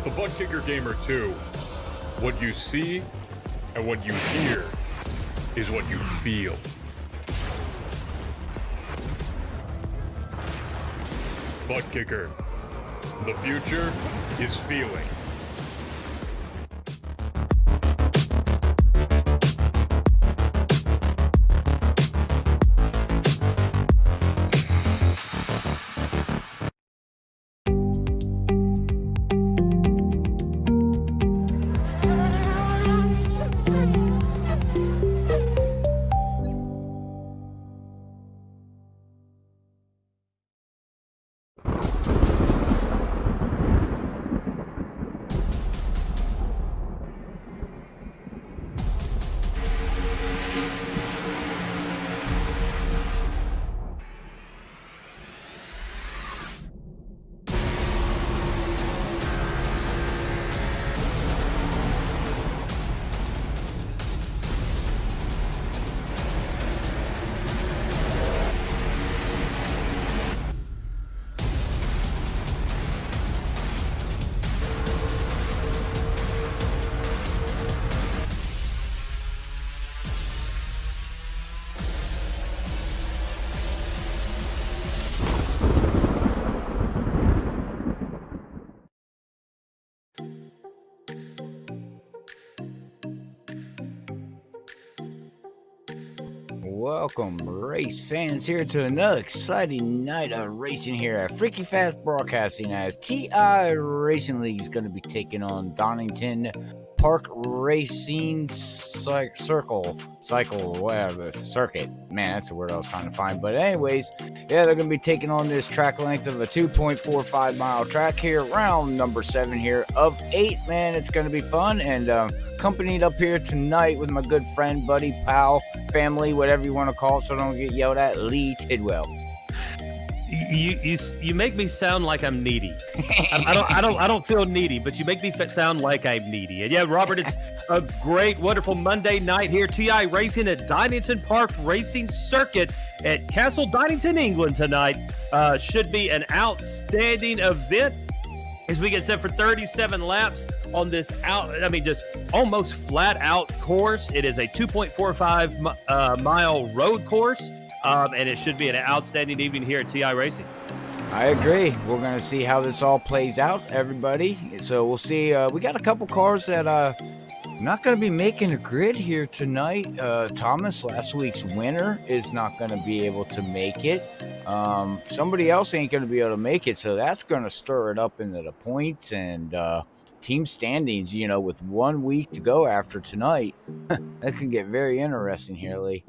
the ButtKicker Gamer2, what you see and what you hear is what you feel. ButtKicker, the future is feeling. Welcome, race fans, here to another exciting night of racing here at Freaky Fast Broadcasting, as TI Racing League is going to be taking on Donnington Park Racing Cycle, whatever, circuit. Man, that's the word I was trying to find. But anyways, yeah, they're going to be taking on this track length of a 2.45 mile track here, round number 7 here of 8. Man, it's going to be fun, and accompanied up here tonight with my good friend, buddy, pal, family, whatever you want to call it, so I don't get yelled at, Lee Tidwell. You make me sound like I'm needy. I don't feel needy, but you make me sound like I'm needy. And yeah, Robert, it's a great, wonderful Monday night here. TI Racing at Donnington Park Racing Circuit at Castle Donnington, England tonight. Should be an outstanding event as we get set for 37 laps on this just almost flat out course. It is a 2.45 mile road course. And it should be an outstanding evening here at TI Racing. I agree. We're going to see how this all plays out, everybody. So we'll see. We got a couple cars that not going to be making a grid here tonight. Thomas, last week's winner, is not going to be able to make it. Somebody else ain't going to be able to make it, so that's going to stir it up into the points and team standings, with 1 week to go after tonight. That can get very interesting here, Lee.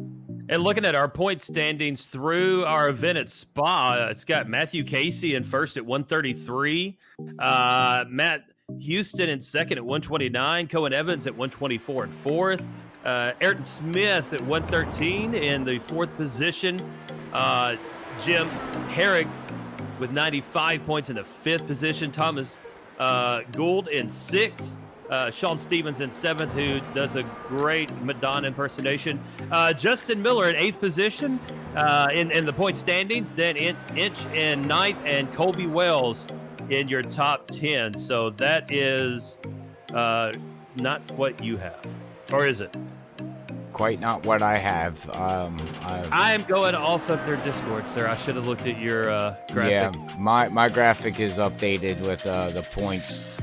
And looking at our point standings through our event at Spa, it's got Matthew Casey in first at 133, Matt Houston in second at 129, Cohen Evans at 124 in fourth, Ayrton Smith at 113 in the fourth position, Jim Herrick with 95 points in the fifth position, Thomas Gould in sixth, Sean Stevens in seventh, who does a great Madonna impersonation. Justin Miller in eighth position in the point standings. Then Inch in ninth, and Colby Wells in your top 10. So that is not what you have, or is it? Quite not what I have. I am going off of their Discord, sir. I should have looked at your graphic. Yeah, my graphic is updated with the points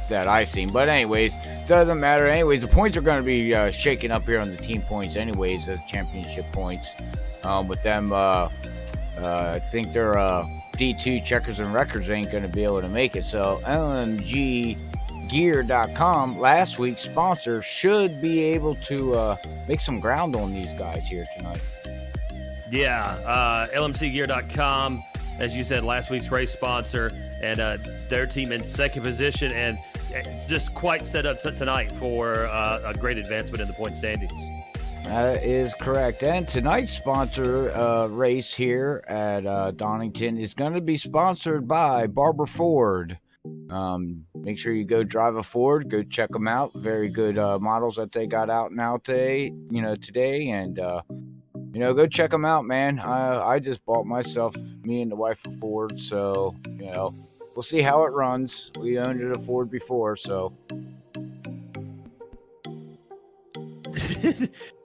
that I seen. But anyways, doesn't matter. Anyways, the points are going to be shaking up here on the team points anyways, the championship points. With them, I think their D2 checkers and records ain't going to be able to make it. So LMGgear.com, last week's sponsor, should be able to make some ground on these guys here tonight. Yeah, LMCgear.com, as you said, last week's race sponsor, and their team in second position, and just quite set up tonight for a great advancement in the point standings. That is correct. And tonight's sponsor race here at Donnington is going to be sponsored by Barber Ford. Make sure you go drive a Ford, go check them out. Very good models that they got out now today, and go check them out, man. I just bought me and the wife a Ford, so we'll see how it runs. We owned a Ford before, so.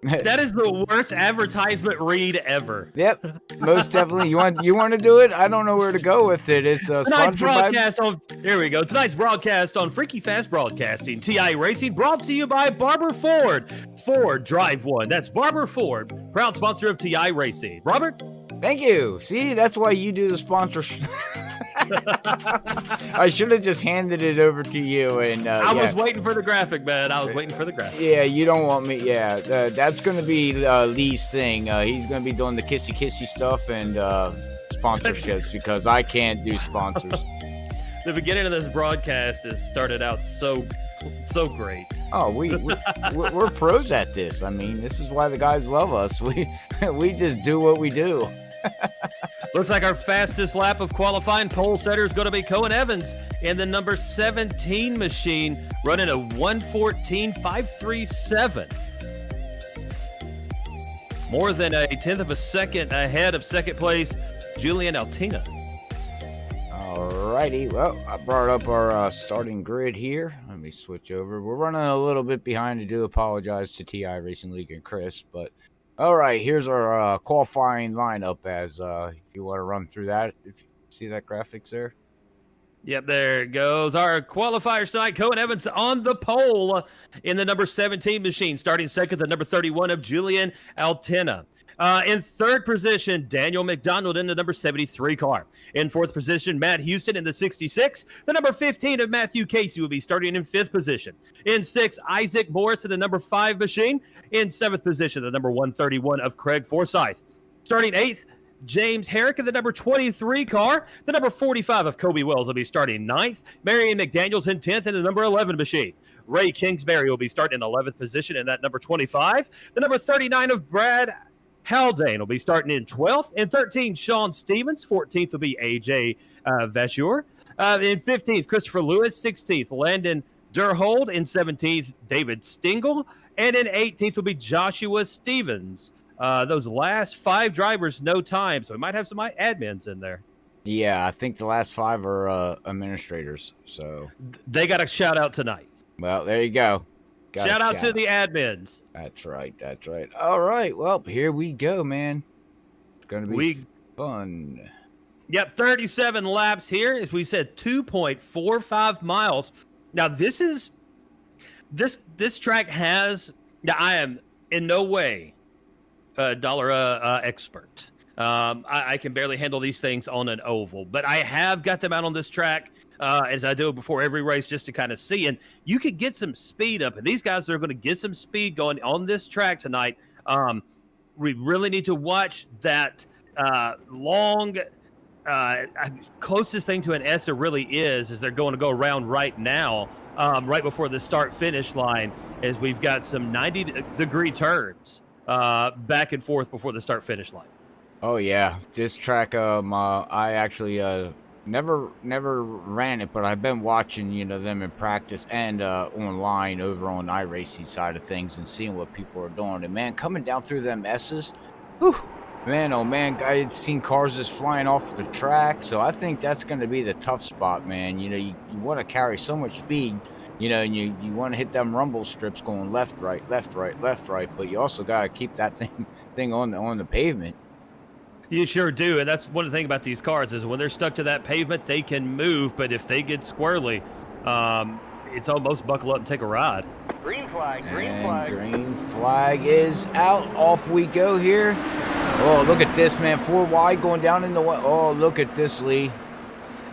That is the worst advertisement read ever. Yep, most definitely. You want to do it? I don't know where to go with it. It's Tonight's sponsored broadcast on. Here we go. Tonight's broadcast on Freaky Fast Broadcasting. TI Racing brought to you by Barber Ford. Ford Drive One. That's Barber Ford, proud sponsor of TI Racing. Robert. Thank you. See, that's why you do the sponsorship. I should have just handed it over to you. And I was waiting for the graphic, man. I was waiting for the graphic. Yeah, you don't want me. Yeah, that's going to be Lee's thing. He's going to be doing the kissy stuff and sponsorships because I can't do sponsors. The beginning of this broadcast has started out so great. Oh, we're pros at this. I mean, this is why the guys love us. We just do what we do. Looks like our fastest lap of qualifying pole setter is going to be Cohen Evans in the number 17 machine, running a 1:14.537. More than a tenth of a second ahead of second place, Julian Altina. Alrighty, well, I brought up our starting grid here. Let me switch over. We're running a little bit behind. I do apologize to TI Racing League and Chris, but all right, here's our qualifying lineup as if you want to run through that. If you see that graphics there. Yep, there it goes. Our qualifiers tonight, Cohen Evans on the pole in the number 17 machine. Starting second, the number 31 of Julian Altina. In third position, Daniel McDonald in the number 73 car. In fourth position, Matt Houston in the 66. The number 15 of Matthew Casey will be starting in fifth position. In sixth, Isaac Morris in the number 5 machine. In seventh position, the number 131 of Craig Forsyth. Starting eighth, James Herrick in the number 23 car. The number 45 of Kobe Wells will be starting ninth. Marion McDaniels in 10th in the number 11 machine. Ray Kingsbury will be starting in 11th position in that number 25. The number 39 of Brad Haldane will be starting in 12th. In 13th, Sean Stevens. 14th will be AJ Vashur. In 15th, Christopher Lewis. 16th, Landon Durhold. In 17th, David Stingle. And in 18th will be Joshua Stevens. Those last 5 drivers, no time, so we might have some admins in there. Yeah, I think the last 5 are administrators, so they got a shout out tonight. Well, there you go. Shout out to the admins. That's right. That's right. All right. Well, here we go, man. It's going to be fun. Yep, 37 laps here. As we said, 2.45 miles. Now, this track has. Now, I am in no way a dollar expert. I can barely handle these things on an oval, but I have got them out on this track as I do before every race just to kind of see. And you could get some speed up, and these guys are going to get some speed going on this track tonight. We really need to watch that long. Closest thing to an S there really is they're going to go around right now, right before the start-finish line, as we've got some 90-degree turns back and forth before the start-finish line. Oh yeah, this track. I actually never ran it, but I've been watching them in practice and online over on iRacing side of things and seeing what people are doing. And man, coming down through them S's, whew, man, oh man, I had seen cars just flying off the track. So I think that's going to be the tough spot, man. You want to carry so much speed. And you want to hit them rumble strips going left, right, left, right, left, right, but you also got to keep that thing on the pavement. You sure do, and that's one thing about these cars is when they're stuck to that pavement, they can move, but if they get squirrely, it's almost buckle up and take a ride. Green flag, Green flag is out. Off we go here. Oh, look at this, man. 4 wide going down in the way. Oh, look at this, Lee.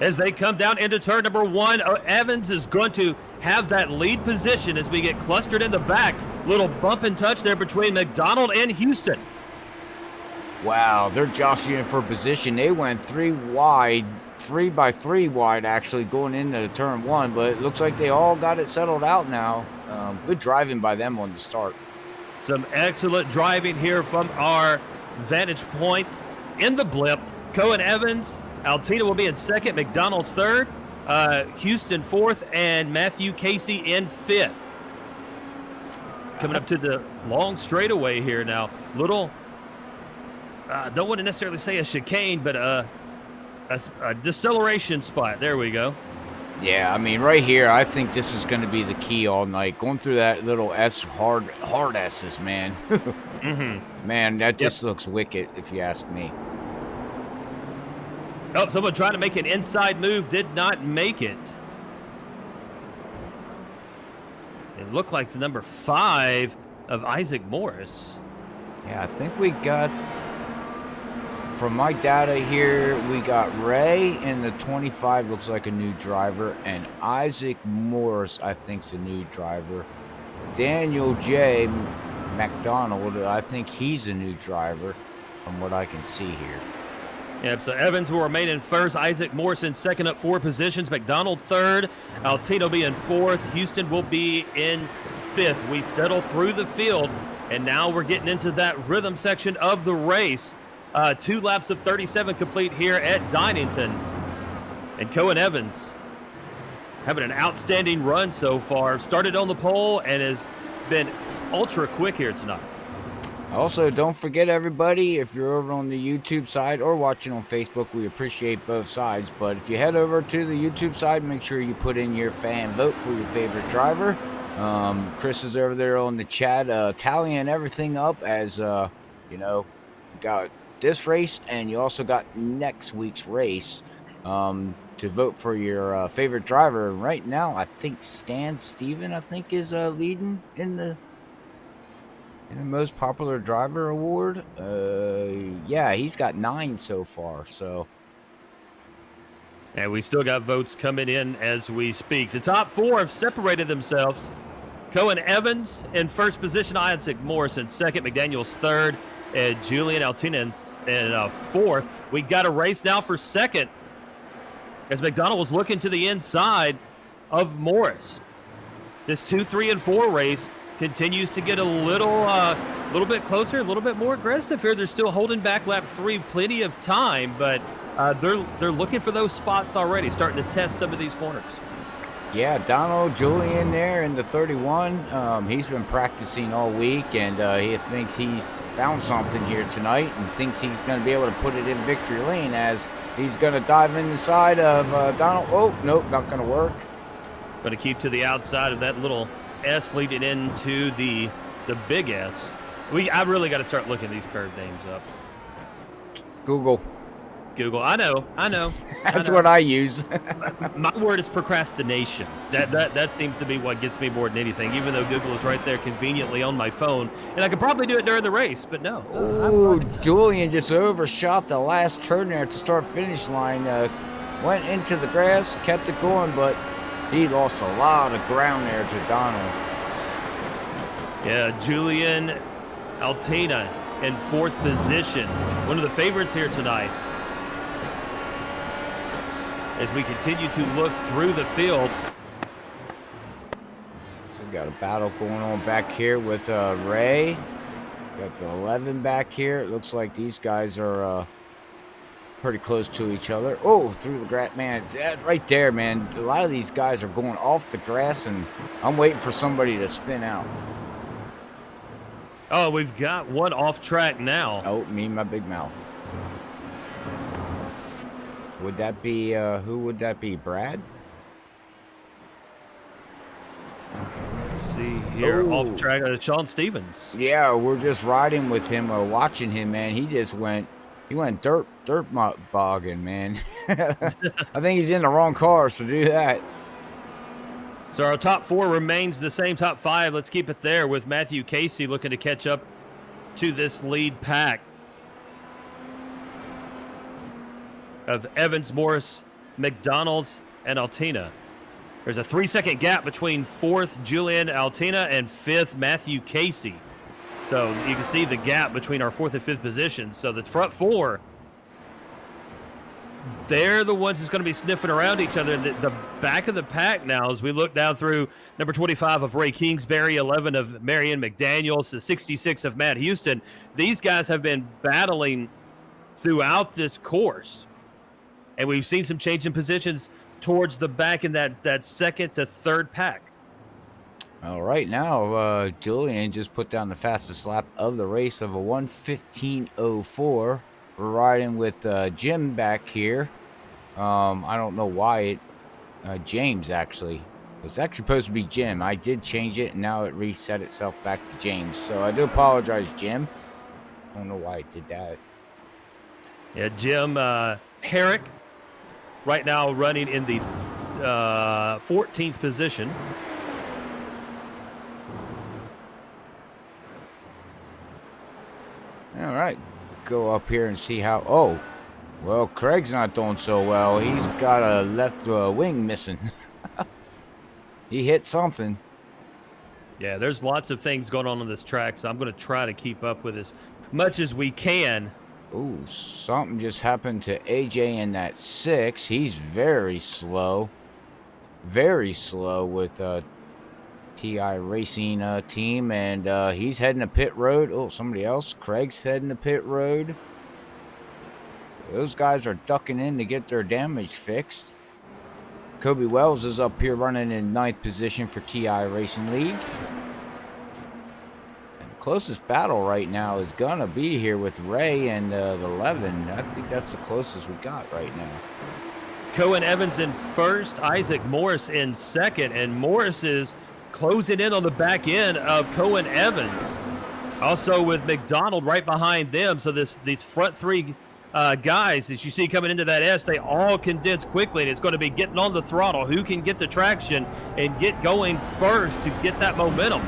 As they come down into turn number 1, Evans is going to have that lead position as we get clustered in the back. Little bump and touch there between McDonald and Houston. Wow, they're jostling for position. They went 3 wide, 3 by 3 wide actually going into turn 1, but it looks like they all got it settled out now. Good driving by them on the start. Some excellent driving here from our vantage point in the blip. Cohen Evans, Altina will be in second, McDonald's third, Houston fourth, and Matthew Casey in fifth. Coming up to the long straightaway here now. Little, don't want to necessarily say a chicane, but a deceleration spot. There we go. Yeah, I mean, right here, I think this is going to be the key all night. Going through that little hard S's, man. Man, that just looks wicked, if you ask me. Oh, someone trying to make an inside move did not make it. It looked like the number 5 of Isaac Morris. Yeah, I think we got, from my data here, we got Ray in the 25, looks like a new driver, and Isaac Morris, I think, is a new driver. Daniel J. McDonald, I think he's a new driver, from what I can see here. Yep, so Evans will remain in first, Isaac Morrison second up 4 positions, McDonald third, Altino be in fourth, Houston will be in fifth. We settle through the field, and now we're getting into that rhythm section of the race. 2 laps of 37 complete here at Donnington. And Cohen Evans having an outstanding run so far. Started on the pole and has been ultra quick here tonight. Also, don't forget, everybody, if you're over on the YouTube side or watching on Facebook, we appreciate both sides. But if you head over to the YouTube side, make sure you put in your fan vote for your favorite driver. Chris is over there on the chat tallying everything up as, you know, got this race and you also got next week's race to vote for your favorite driver. Right now, I think Stan Steven, I think, is leading in the most popular driver award. Yeah, he's got 9 so far, so. And we still got votes coming in as we speak. The top 4 have separated themselves. Cohen Evans in first position, Isaac Morrison second, McDaniels third, and Julian Altina in fourth. We got a race now for second as McDonald was looking to the inside of Morris. This 2, 3, and 4 race continues to get a little bit closer, a little bit more aggressive here. They're still holding back lap 3 plenty of time, but they're looking for those spots already, starting to test some of these corners. Yeah, Donald Julian there in the 31. He's been practicing all week, and he thinks he's found something here tonight and thinks he's going to be able to put it in victory lane as he's going to dive in the side of Donald. Oh, nope, not going to work. Going to keep to the outside of that little S leading into the big S. I really got to start looking these curve names up. Google. I know. That's what I use. My word is procrastination. That seems to be what gets me more than anything, even though Google is right there conveniently on my phone. And I could probably do it during the race, but no. Oh, Julian just overshot the last turn there at the start-finish line. Went into the grass, kept it going, but he lost a lot of ground there to Donald. Yeah, Julian Altina in fourth position. One of the favorites here tonight. As we continue to look through the field. So we got a battle going on back here with Ray. Got the 11 back here. It looks like these guys are pretty close to each other. Oh, through the grass, man. It's right there, man. A lot of these guys are going off the grass, and I'm waiting for somebody to spin out. Oh, we've got one off track now. Oh, me and my big mouth. Would that be, who would that be, Brad? Let's see here, off track, Sean Stevens. Yeah, we're just riding with him, watching him, man. He went dirt bogging, man. I think he's in the wrong car, so do that. So our top 4 remains the same top 5. Let's keep it there with Matthew Casey looking to catch up to this lead pack of Evans, Morris, McDonald's, and Altina. There's a 3-second gap between 4th Julian Altina and 5th Matthew Casey. So you can see the gap between our 4th and 5th positions. So the front 4, they're the ones that's going to be sniffing around each other. The back of the pack now, as we look down through number 25 of Ray Kingsbury, 11 of Marion McDaniels, the 66 of Matt Houston. These guys have been battling throughout this course. And we've seen some change in positions towards the back in that second to third pack. All right, now Julian just put down the fastest lap of the race of a 1:15.04. We're riding with Jim back here I don't know why it. James actually. It's actually supposed to be Jim. I did change it, and now it reset itself back to James. So I do apologize, Jim. I don't know why it did that. Yeah, Jim Herrick right now running in the 14th position. All right, go up here and see how. Oh, well, Craig's not doing so well. He's got a left wing missing. He hit something. Yeah, there's lots of things going on this track, so I'm going to try to keep up with as much as we can. Ooh, something just happened to AJ in that 6. He's very slow. Very slow with TI Racing team, and he's heading to pit road. Oh, somebody else. Craig's heading to pit road. Those guys are ducking in to get their damage fixed. Kobe Wells is up here running in 9th position for TI Racing League. And the closest battle right now is going to be here with Ray and the 11. I think that's the closest we got right now. Cohen Evans in first, Isaac Morris in second, and Morris is closing in on the back end of Cohen Evans. Also with McDonald right behind them. So these front three guys, as you see coming into that S, they all condense quickly, and it's going to be getting on the throttle. Who can get the traction and get going first to get that momentum?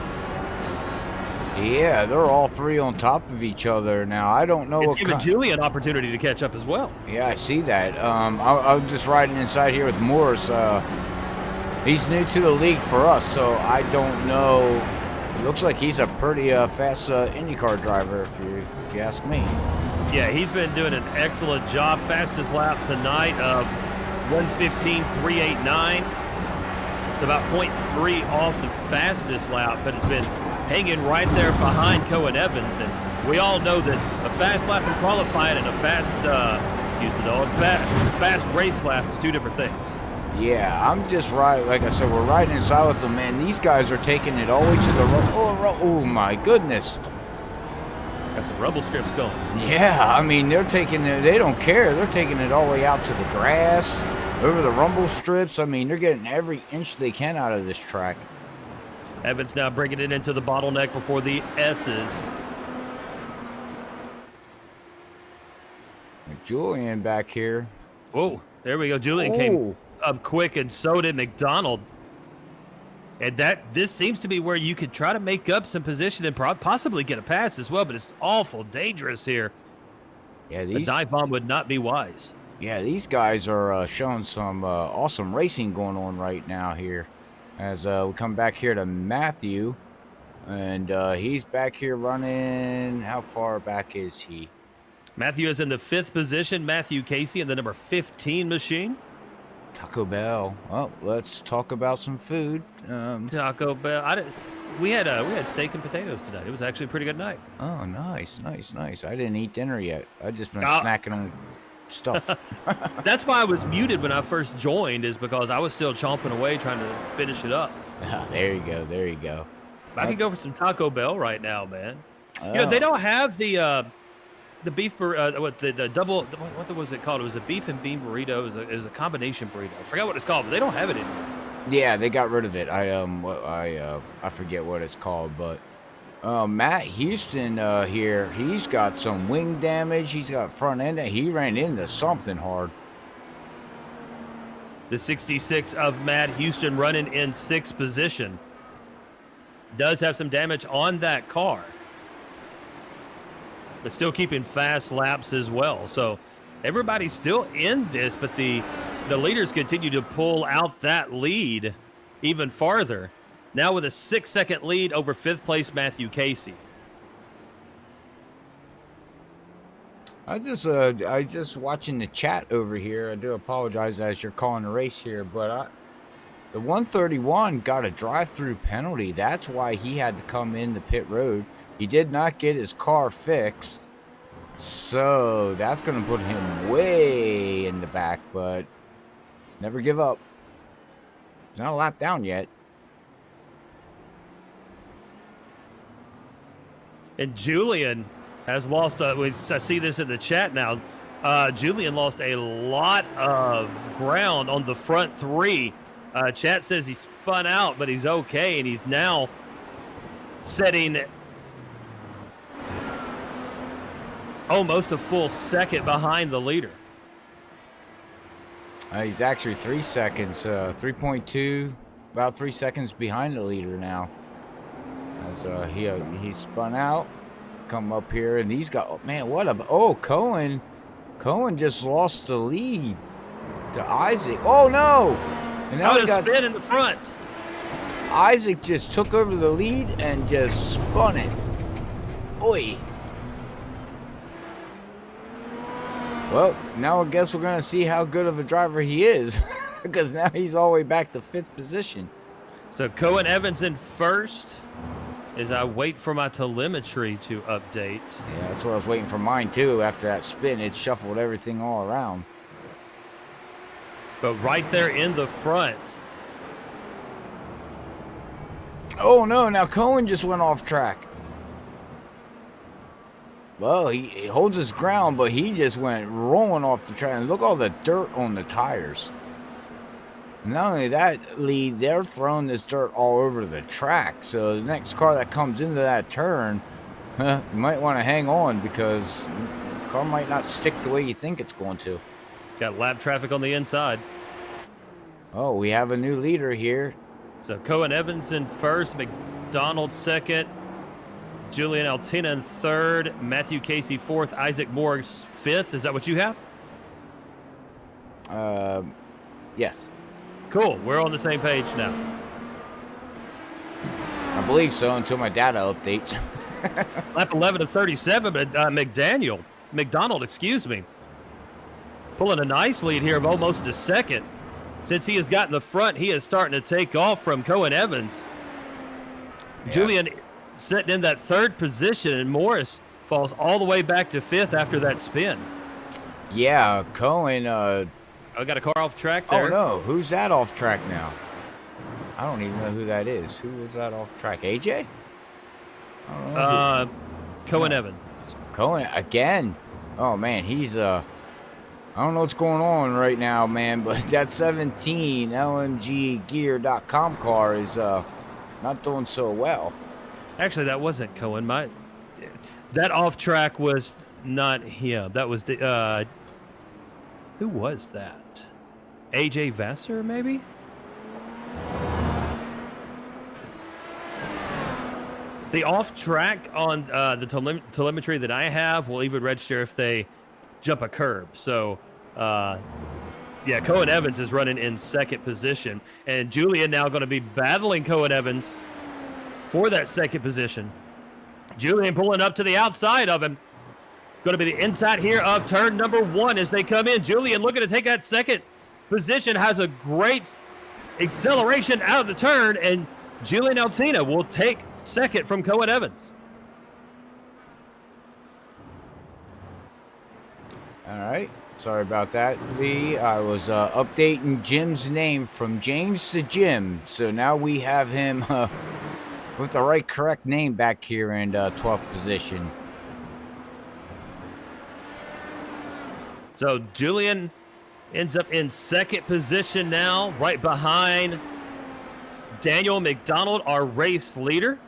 Yeah, they're all three on top of each other now. I don't know It's giving Julie an opportunity to catch up as well. Yeah, I see that. I'm just riding inside here with Morris. He's new to the league for us, so I don't know. It looks like he's a pretty fast IndyCar driver, if you ask me. Yeah, he's been doing an excellent job. Fastest lap tonight of 1:15.389. It's about 0.3 off the fastest lap, but it's been hanging right there behind Cohen Evans. And we all know that a fast lap in qualifying and a fast race lap is two different things. Yeah, I'm just riding. Like I said, we're riding inside with them, man. These guys are taking it all the way to the oh my goodness. Got some rubble strips going. Yeah, I mean, they're taking it, they don't care. They're taking it all the way out to the grass, over the rumble strips. I mean, they're getting every inch they can out of this track. Evans now bringing it into the bottleneck before the S's. Julian back here. Whoa, there we go. Julian came up quick, and so did McDonald. And this seems to be where you could try to make up some position and possibly get a pass as well, but it's awful dangerous here. Yeah, a dive bomb would not be wise. Yeah, these guys are showing some awesome racing going on right now here. As we come back here to Matthew, and he's back here running. How far back is he? Matthew is in the 5th position. Matthew Casey in the number 15 machine. Taco Bell. Oh, let's talk about some food. Taco Bell. We had steak and potatoes today. It was actually a pretty good night. Oh, nice. I didn't eat dinner yet. I just been snacking on stuff. That's why I was muted when I first joined, is because I was still chomping away trying to finish it up. There you go. I could go for some Taco Bell right now, man. You know, they don't have the beef the double, what was it called? It was a beef and bean burrito. It was a combination burrito. I forgot what it's called, but they don't have it anymore. Yeah, they got rid of it. I forget what it's called, but Matt Houston here, he's got some wing damage. He's got front end. He ran into something hard. The 66 of Matt Houston running in 6th position. Does have some damage on that car, but still keeping fast laps as well. So everybody's still in this, but the leaders continue to pull out that lead even farther. Now with a 6-second lead over 5th place Matthew Casey. I just watching the chat over here. I do apologize as you're calling the race here, but the 131 got a drive-through penalty. That's why he had to come in the pit road. He did not get his car fixed, so that's going to put him way in the back, but never give up. He's not a lap down yet. And Julian has lost, I see this in the chat now, Julian lost a lot of ground on the front three. Chat says he spun out, but he's okay, and he's now setting almost a full second behind the leader. He's actually 3 seconds, 3.2, about 3 seconds behind the leader now. As he spun out, come up here, and he's got, man, what a, Cohen just lost the lead to Isaac. Oh no! And now he got spin in the front. Isaac just took over the lead and just spun it. Oi. Well, now I guess we're going to see how good of a driver he is. Because now he's all the way back to 5th position. So Cohen Evans in first as I wait for my telemetry to update. Yeah, that's what I was waiting for mine too. After that spin, it shuffled everything all around. But right there in the front. Oh no, now Cohen just went off track. Well, he holds his ground, but he just went rolling off the track. And look all the dirt on the tires. Not only that, Lee, they're throwing this dirt all over the track. So the next car that comes into that turn, you might want to hang on because the car might not stick the way you think it's going to. Got lap traffic on the inside. Oh, we have a new leader here. So Cohen Evans in first, McDonald second, Julian Altina in third, Matthew Casey fourth, Isaac Morris fifth. Is that what you have? Yes. Cool. We're on the same page now. I believe so until my data updates. Lap 11 to 37, but McDonald, excuse me, pulling a nice lead here of almost a second. Since he has gotten the front, he is starting to take off from Cohen Evans. Yeah. Julian sitting in that third position, and Morris falls all the way back to 5th after that spin. Yeah, Cohen. I got a car off track there. Oh no, who's that off track now? I don't even know who that is. Who was that off track? AJ? I don't know Cohen Evans. Cohen again. Oh man, he's I don't know what's going on right now, man, but that 17 LMGgear.com car is not doing so well. Actually, that wasn't Cohen. That off track was not him. That was the who was that? AJ Vassar, maybe? The off track on the telemetry that I have will even register if they jump a curb. So, yeah, Cohen Evans is running in second position. And Julian now going to be battling Cohen Evans for that second position. Julian pulling up to the outside of him. Going to be the inside here of turn number 1 as they come in. Julian looking to take that second position, has a great acceleration out of the turn, and Julian Altina will take second from Cohen Evans. All right. Sorry about that, Lee. I was updating Jim's name from James to Jim. So now we have him with the right correct name back here in 12th position. So Julian ends up in second position now, right behind Daniel McDonald, our race leader.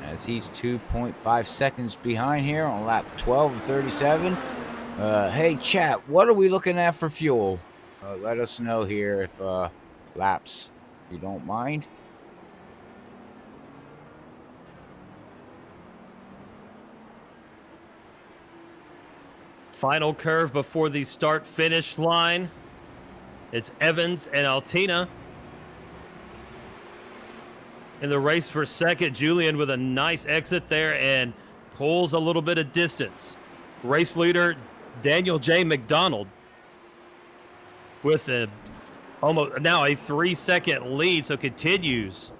As he's 2.5 seconds behind here on lap 12 of 37. Hey, chat, what are we looking at for fuel? Let us know here if laps, if you don't mind. Final curve before the start-finish line. It's Evans and Altina in the race for second. Julian with a nice exit there and pulls a little bit of distance. Race leader Daniel J. McDonald with almost now a 3-second lead, so continues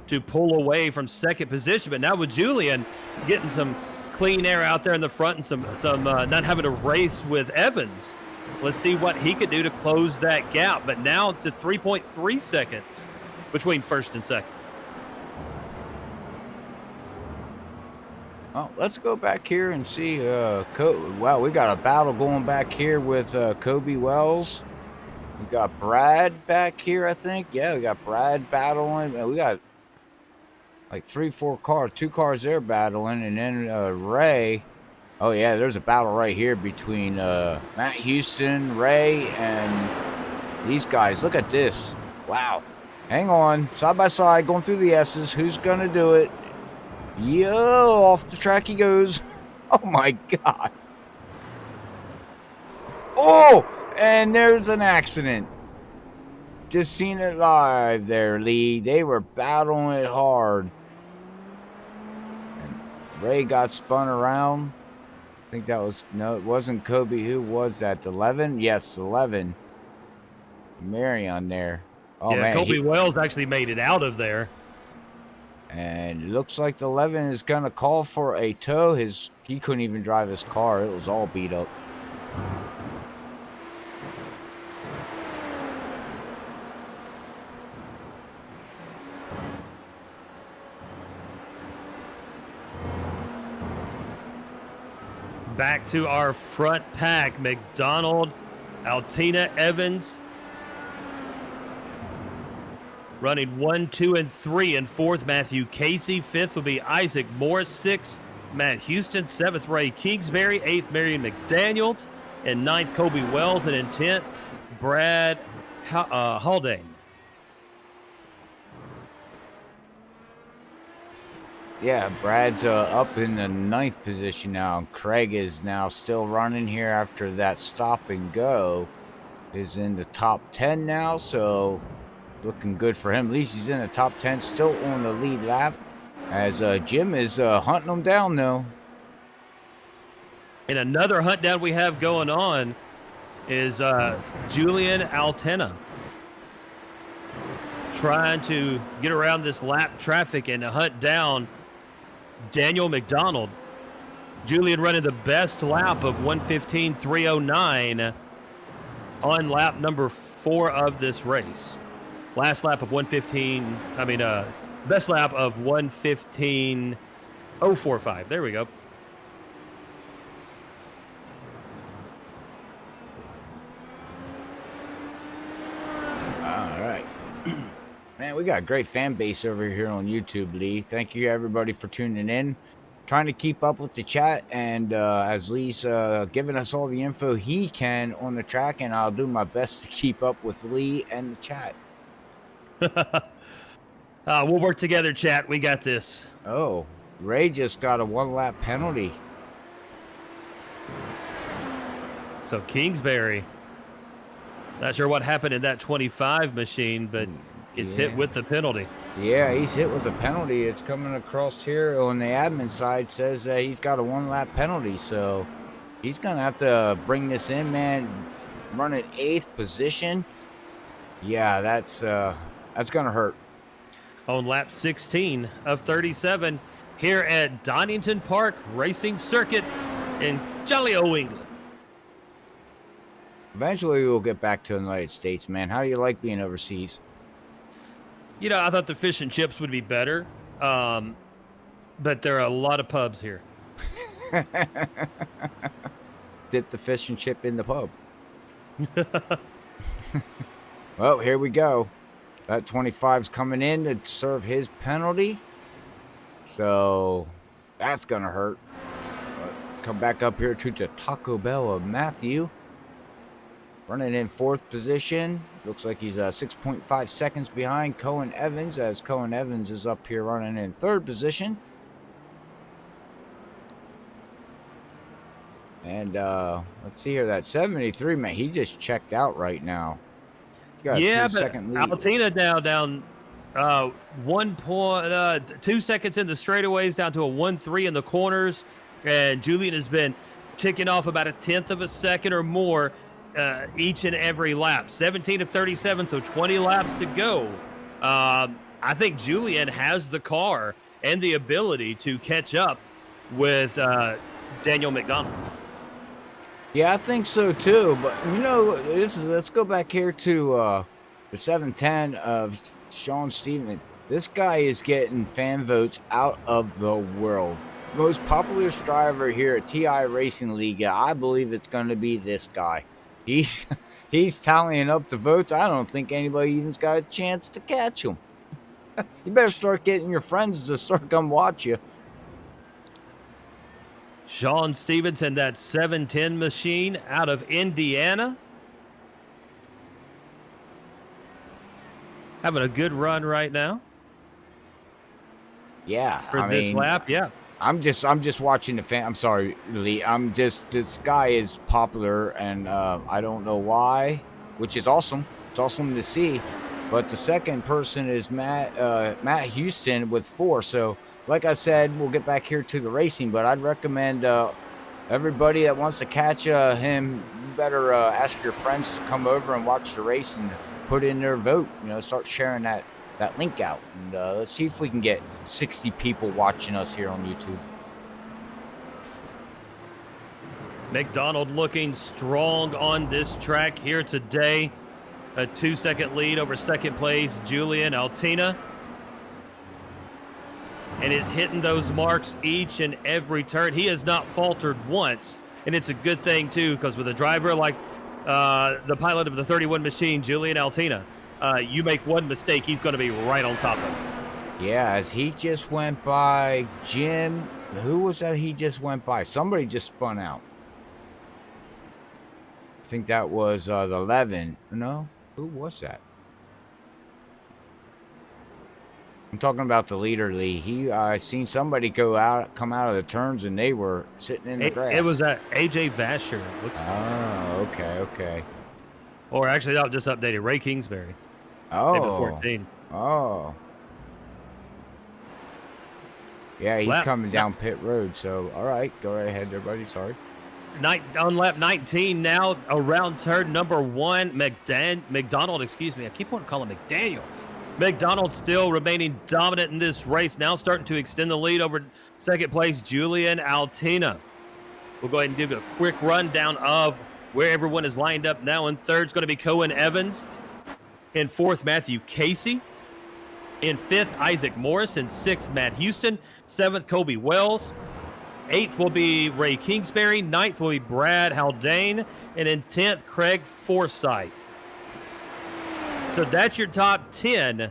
to pull away from second position. But now with Julian getting some clean air out there in the front and some not having to race with Evans. Let's see what he could do to close that gap. But now to 3.3 seconds between first and second. Oh, let's go back here and see. Wow, we got a battle going back here with Kobe Wells. We got Brad back here, I think. Yeah, we got Brad battling. We got like 3-4 cars, 2 cars there battling, and then Ray. Oh yeah, there's a battle right here between Matt Houston, Ray, and these guys. Look at this. Wow. Hang on. Side by side, going through the S's. Who's going to do it? Yo, off the track he goes. Oh my God. Oh, and there's an accident. Just seen it live there, Lee. They were battling it hard. And Ray got spun around. I think that was, no, it wasn't Kobe. Who was that? 11? Yes, 11. Marion there. Oh, yeah, man. Kobe Wells actually made it out of there. And it looks like the 11 is going to call for a tow. He couldn't even drive his car. It was all beat up. Back to our front pack. McDonald, Altina, Evans. Running 1, 2, and 3 in fourth. Matthew Casey. Fifth will be Isaac Morris. Sixth, Matt Houston. Seventh, Ray Kingsbury. Eighth, Marion McDaniels. And ninth, Kobe Wells. And in 10th, Brad Haldane. Yeah, Brad's up in the 9th position now. Craig is now still running here after that stop and go. Is in the top 10 now, so looking good for him. At least he's in the top 10, still on the lead lap. As Jim is hunting him down, though. And another hunt down we have going on is Julian Altena. Trying to get around this lap traffic and hunt down Daniel McDonald. Julian running the best lap of 1:15.309 on lap number 4 of this race. Last lap of 1:15, best lap of 1:15.045. There we go. All right. Man, we got a great fan base over here on YouTube, Lee. Thank you, everybody, for tuning in. Trying to keep up with the chat, and as Lee's giving us all the info he can on the track, and I'll do my best to keep up with Lee and the chat. We'll work together, chat. We got this. Oh, Ray just got a 1-lap penalty. So Kingsbury, not sure what happened in that 25 machine, but gets hit with the penalty. Yeah, he's hit with a penalty. It's coming across here on the admin side. Says he's got a 1-lap penalty, so he's gonna have to bring this in, man. Running 8th position. Yeah, that's gonna hurt. On lap 16 of 37 here at Donnington Park Racing Circuit in jolly old England. Eventually, we'll get back to the United States, man. How do you like being overseas? You know, I thought the fish and chips would be better, but there are a lot of pubs here. Dip the fish and chip in the pub. Well, here we go. That 25's coming in to serve his penalty. So that's going to hurt. Come back up here to the Taco Bell of Matthew. Running in 4th position. Looks like he's 6.5 seconds behind Cohen Evans, as Cohen Evans is up here running in 3rd position. And let's see here, that 73, man, he just checked out right now. He's got a 2-second lead. Altina now down 2 seconds in the straightaways, down to a 1-3 in the corners. And Julian has been ticking off about 1/10 of a second or more each and every lap. 17 of 37, so 20 laps to go. I think Julian has the car and the ability to catch up with Daniel McDonald. Yeah, I think so too. But you know, let's go back here to the 710 of Sean Steven. This guy is getting fan votes out of the world. most popular driver here at TI Racing League, I believe it's going to be this guy. He's he's tallying up the votes. I don't think anybody even's got a chance to catch him. You better start getting your friends to start come watch you. Sean Stevenson, that 710 machine out of Indiana. Having a good run right now. Yeah, For this lap, yeah. I'm just watching the fan. I'm sorry, Lee. This guy is popular, and I don't know why, which is awesome. It's awesome to see. But the second person is Matt Houston with 4. So, like I said, we'll get back here to the racing. But I'd recommend everybody that wants to catch him, you better ask your friends to come over and watch the race and put in their vote. You know, start sharing that link out, and let's see if we can get 60 people watching us here on YouTube. McDonald looking strong on this track here today. A 2-second lead over second place, Julian Altina. And is hitting those marks each and every turn. He has not faltered once, and it's a good thing, too, because with a driver like the pilot of the 31 machine, Julian Altina, you make one mistake, he's going to be right on top of it. Yeah, as he just went by Jim. Who was that he just went by? Somebody just spun out. I think that was the 11. No? Who was that? I'm talking about the leader, Lee. I seen somebody come out of the turns, and they were sitting in the grass. It was AJ Vasher. Oh, okay. Or actually, that just updated Ray Kingsbury. Oh. 14. Oh. Yeah, he's coming down pit road. So, all right, go right ahead, everybody. Sorry. On lap 19 now, around turn number 1, McDonald, excuse me. I keep wanting to call him McDaniel. McDonald still remaining dominant in this race, now starting to extend the lead over second place, Julian Altina. We'll go ahead and give you a quick rundown of where everyone is lined up now. In third is going to be Cohen Evans. In fourth, Matthew Casey. In fifth, Isaac Morris. In sixth, Matt Houston. Seventh, Kobe Wells. Eighth will be Ray Kingsbury. Ninth will be Brad Haldane. And in 10th, Craig Forsyth. So that's your top 10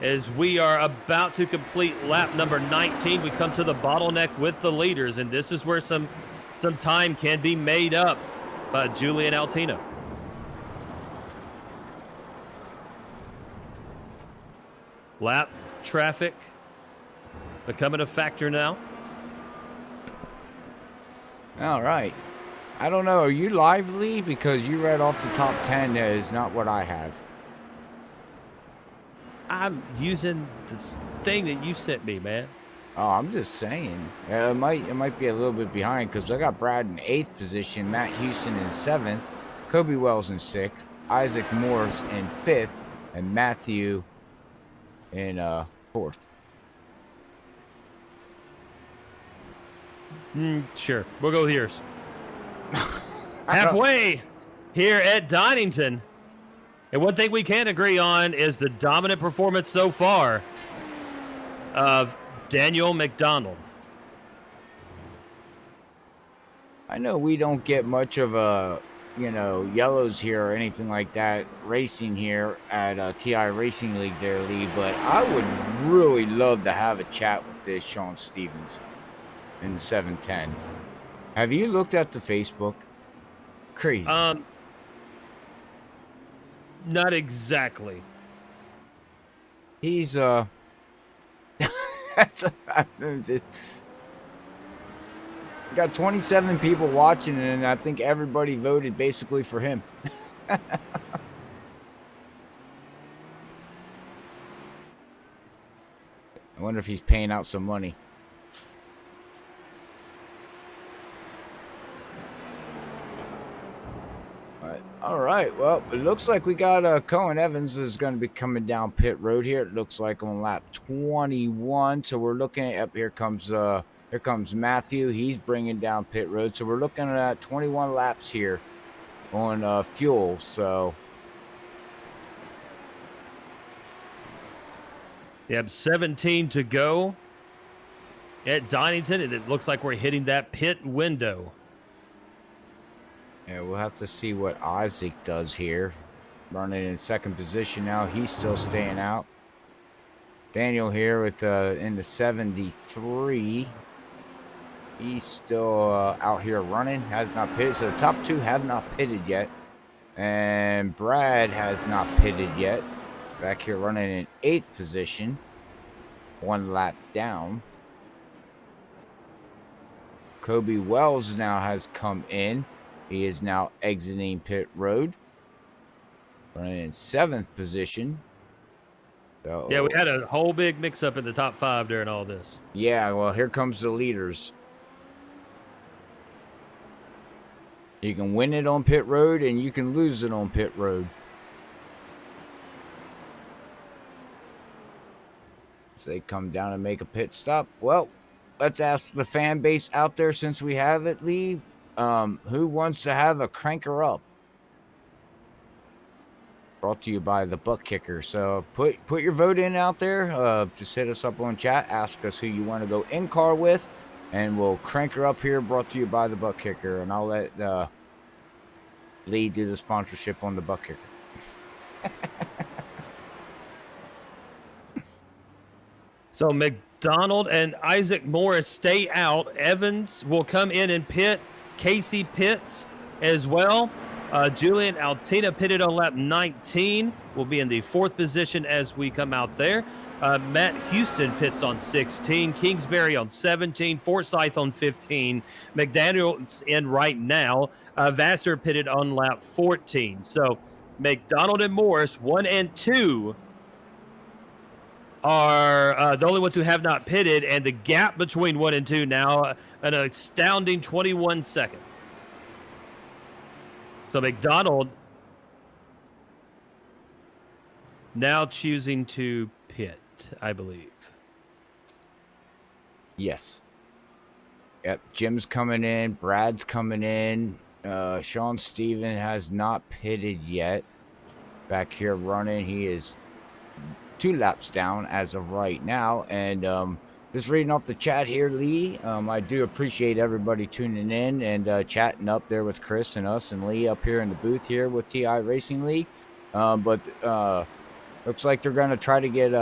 as we are about to complete lap number 19. We come to the bottleneck with the leaders, and this is where some time can be made up by Julian Altina. Lap traffic becoming a factor now. All right. I don't know. Are you lively? Because you read off the top 10. That is not what I have. I'm using this thing that you sent me, man. Oh, I'm just saying. It might be a little bit behind because I got Brad in 8th position, Matt Houston in 7th, Kobe Wells in 6th, Isaac Morris in 5th, and Matthew in 4th. Sure. We'll go here. Halfway here at Donnington. And one thing we can agree on is the dominant performance so far of Daniel McDonald. I know we don't get much of a, yellows here or anything like that racing here at TI Racing League there, Lee, but I would really love to have a chat with this Sean Stevens in the 710. Have you looked at the Facebook? Crazy. Not exactly. He's got 27 people watching, and I think everybody voted basically for him. I wonder if he's paying out some money. All right, well, it looks like we got Cohen Evans is going to be coming down pit road here. It looks like on lap 21. So we're looking at, here comes Matthew. He's bringing down pit road. So we're looking at 21 laps here on fuel. So you have 17 to go. at Donnington. It looks like we're hitting that pit window. Yeah, we'll have to see what Isaac does here. Running in second position now. He's still staying out. Daniel here with in the 73. He's still out here running. Has not pitted. So the top two have not pitted yet. And Brad has not pitted yet. Back here running in 8th position. 1 lap down. Kobe Wells now has come in. He is now exiting pit road. Running in 7th position. So, Yeah, we had a whole big mix-up in the top 5 during all this. yeah, well, here comes the leaders. You can win it on pit road, and you can lose it on pit road. So they come down and make a pit stop. Well, let's ask the fan base out there, since we have it, Lee. Who wants to have a cranker up? Brought to you by the ButtKicker. So put your vote in out there. Just hit us up on chat. Ask us who you want to go in car with, and we'll crank her up here. Brought to you by the ButtKicker, and I'll let Lee do the sponsorship on the ButtKicker. So McDonald and Isaac Morris stay out. Evans will come in and pit. Casey pits as well. Julian Altina pitted on lap 19. Will be in the 4th position as we come out there. Matt Houston pits on 16. Kingsbury on 17. Forsyth on 15. McDaniel's in right now. Vassar pitted on lap 14. So McDonald and Morris, 1 and 2, are the only ones who have not pitted, and the gap between 1 and 2 now an astounding 21 seconds. So McDonald now choosing to pit, I believe. Yes. Yep, Jim's coming in. Brad's coming in. Sean Steven has not pitted yet. Back here running. He is 2 laps down as of right now. And just reading off the chat here, Lee, I do appreciate everybody tuning in and chatting up there with Chris and us and Lee up here in the booth here with TI Racing League. But looks like they're going to try to get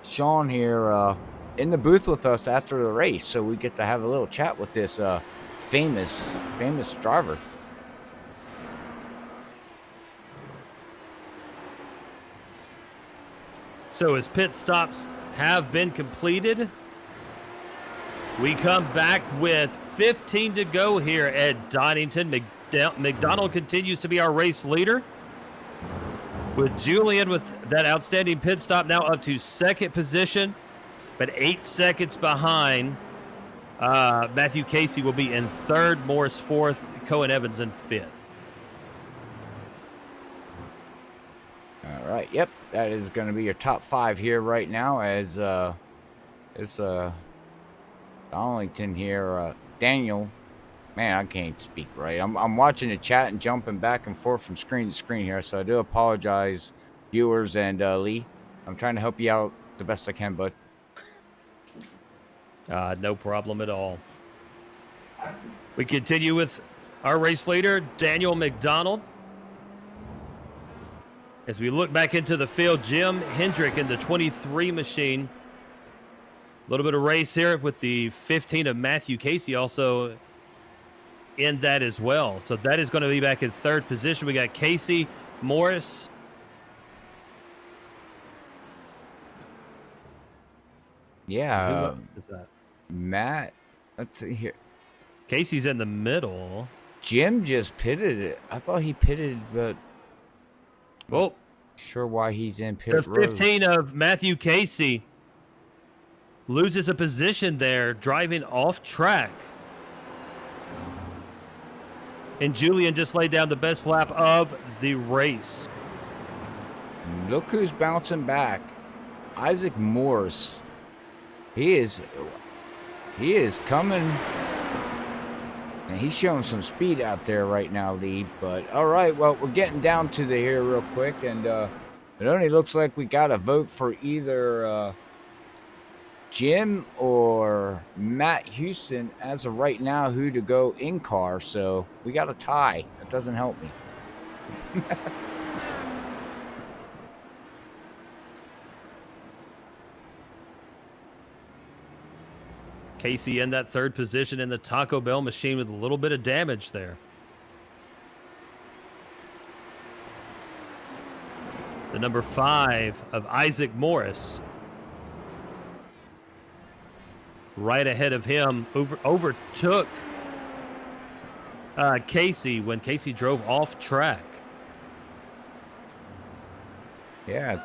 Sean here in the booth with us after the race, so we get to have a little chat with this famous driver. So his pit stops have been completed. We come back with 15 to go here at Donnington. McDonald continues to be our race leader, with Julian with that outstanding pit stop now up to 2nd position, but 8 seconds behind. Matthew Casey will be in 3rd, Morris 4th, Cohen Evans in 5th. All right, yep, that is going to be your top 5 here right now, as it's Donnington here. Daniel, man, I can't speak right. I'm watching the chat and jumping back and forth from screen to screen here, so I do apologize, viewers and Lee. I'm trying to help you out the best I can, bud. No problem at all. We continue with our race leader, Daniel McDonald. As we look back into the field, Jim Hendrick in the 23 machine. A little bit of race here with the 15 of Matthew Casey also in that as well. So that is going to be back in 3rd position. We got Casey, Morris. Yeah, Who is that? Matt, let's see here. Casey's in the middle. Jim just pitted it. I thought he pitted, but Well, sure why he's in pit the road. 15 of Matthew Casey loses a position there, driving off track. And Julian just laid down the best lap of the race. Look who's bouncing back. Isaac Morris. He is coming. And he's showing some speed out there right now, Lee. But all right, well, we're getting down to the here real quick, and it only looks like we got a vote for either Jim or Matt Houston as of right now who to go in car. So we got a tie. That doesn't help me. Casey in that third position in the Taco Bell machine with a little bit of damage there. The number 5 of Isaac Morris. Right ahead of him, overtook Casey when Casey drove off track. Yeah,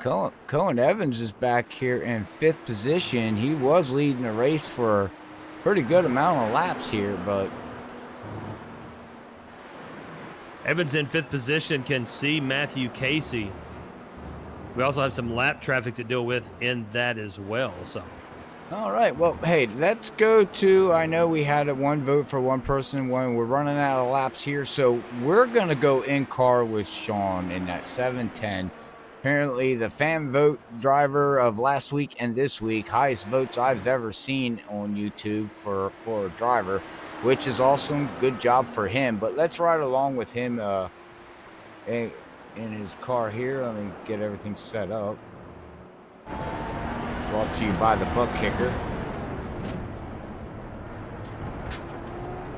Cohen Evans is back here in 5th position. He was leading the race for a pretty good amount of laps here, but Evans in 5th position can see Matthew Casey. We also have some lap traffic to deal with in that as well. So, all right. Well, hey, let's go to. I know we had one vote for one person. We're running out of laps here, so we're gonna go in car with Sean in that 710. Apparently, the fan vote driver of last week and this week, highest votes I've ever seen on YouTube for a driver, which is awesome. Good job for him. But let's ride along with him in his car here. Let me get everything set up. Brought to you by the ButtKicker.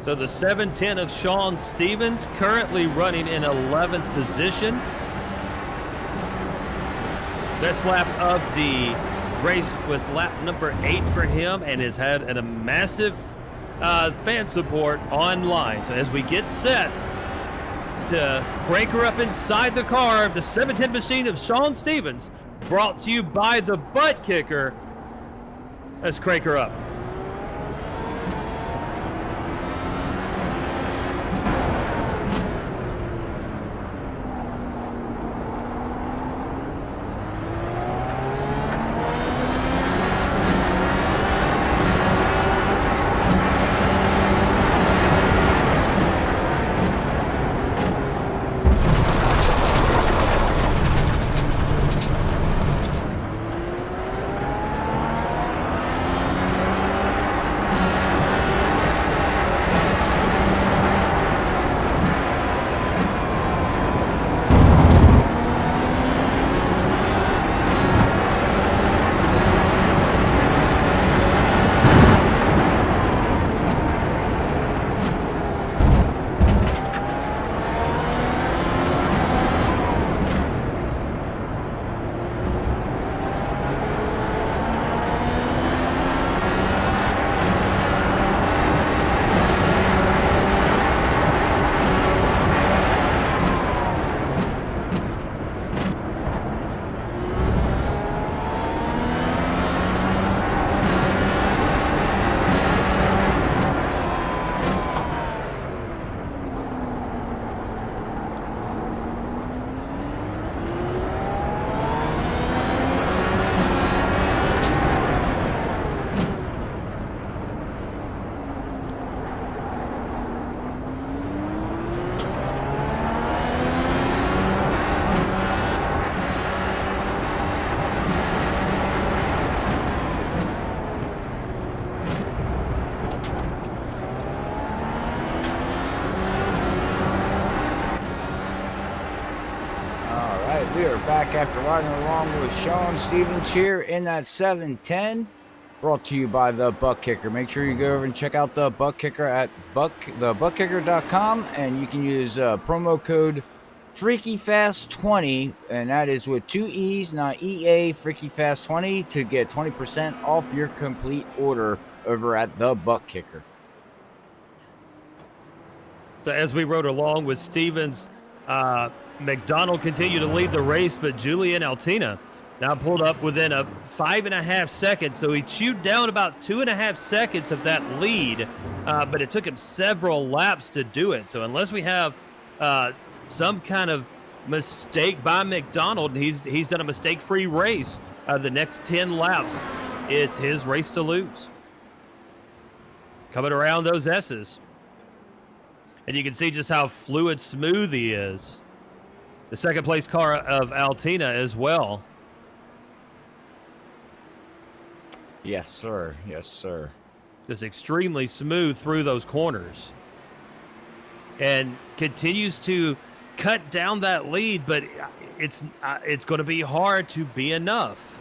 So the 710 of Sean Stevens currently running in 11th position. Best lap of the race was lap number 8 for him and has had a massive fan support online. So as we get set to crank her up inside the car of the 710 machine of Sean Stevens, brought to you by the ButtKicker, let's crank her up. We are back after riding along with Sean Stevens here in that 710. Brought to you by the ButtKicker. Make sure you go over and check out the ButtKicker at thebuttkicker.com, and you can use promo code FreakyFast20, and that is with 2 E's, not EA, FreakyFast20, to get 20% off your complete order over at the ButtKicker. So as we rode along with Stevens, McDonald continued to lead the race, but Julian Altina now pulled up within 5.5 seconds. So he chewed down about 2.5 seconds of that lead, but it took him several laps to do it. So unless we have some kind of mistake by McDonald, he's done a mistake-free race the next 10 laps, it's his race to lose. Coming around those S's. And you can see just how fluid smooth he is. The second place car of Altina as well. Yes, sir. Yes, sir. Just extremely smooth through those corners. And continues to cut down that lead, but it's going to be hard to be enough.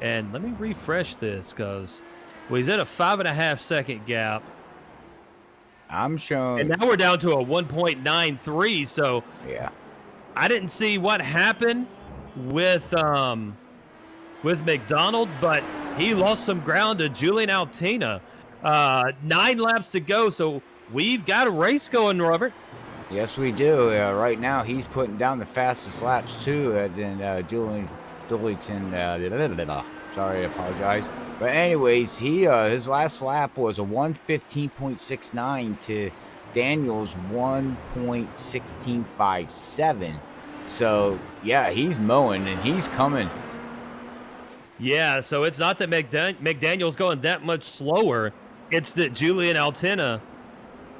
And let me refresh this because he's at a 5.5 second gap. I'm showing. And now we're down to a 1.93. So Yeah. I didn't see what happened with McDonald, but he lost some ground to Julian Altina. 9 laps to go, so we've got a race going, Robert. Yes, we do. Right now, he's putting down the fastest laps too than Julian. Sorry, I apologize. But anyways, his last lap was a 1:15.69 to Daniel's 1:1657. So yeah, he's mowing and he's coming. Yeah, so it's not that McDaniel's going that much slower. It's that Julian Altina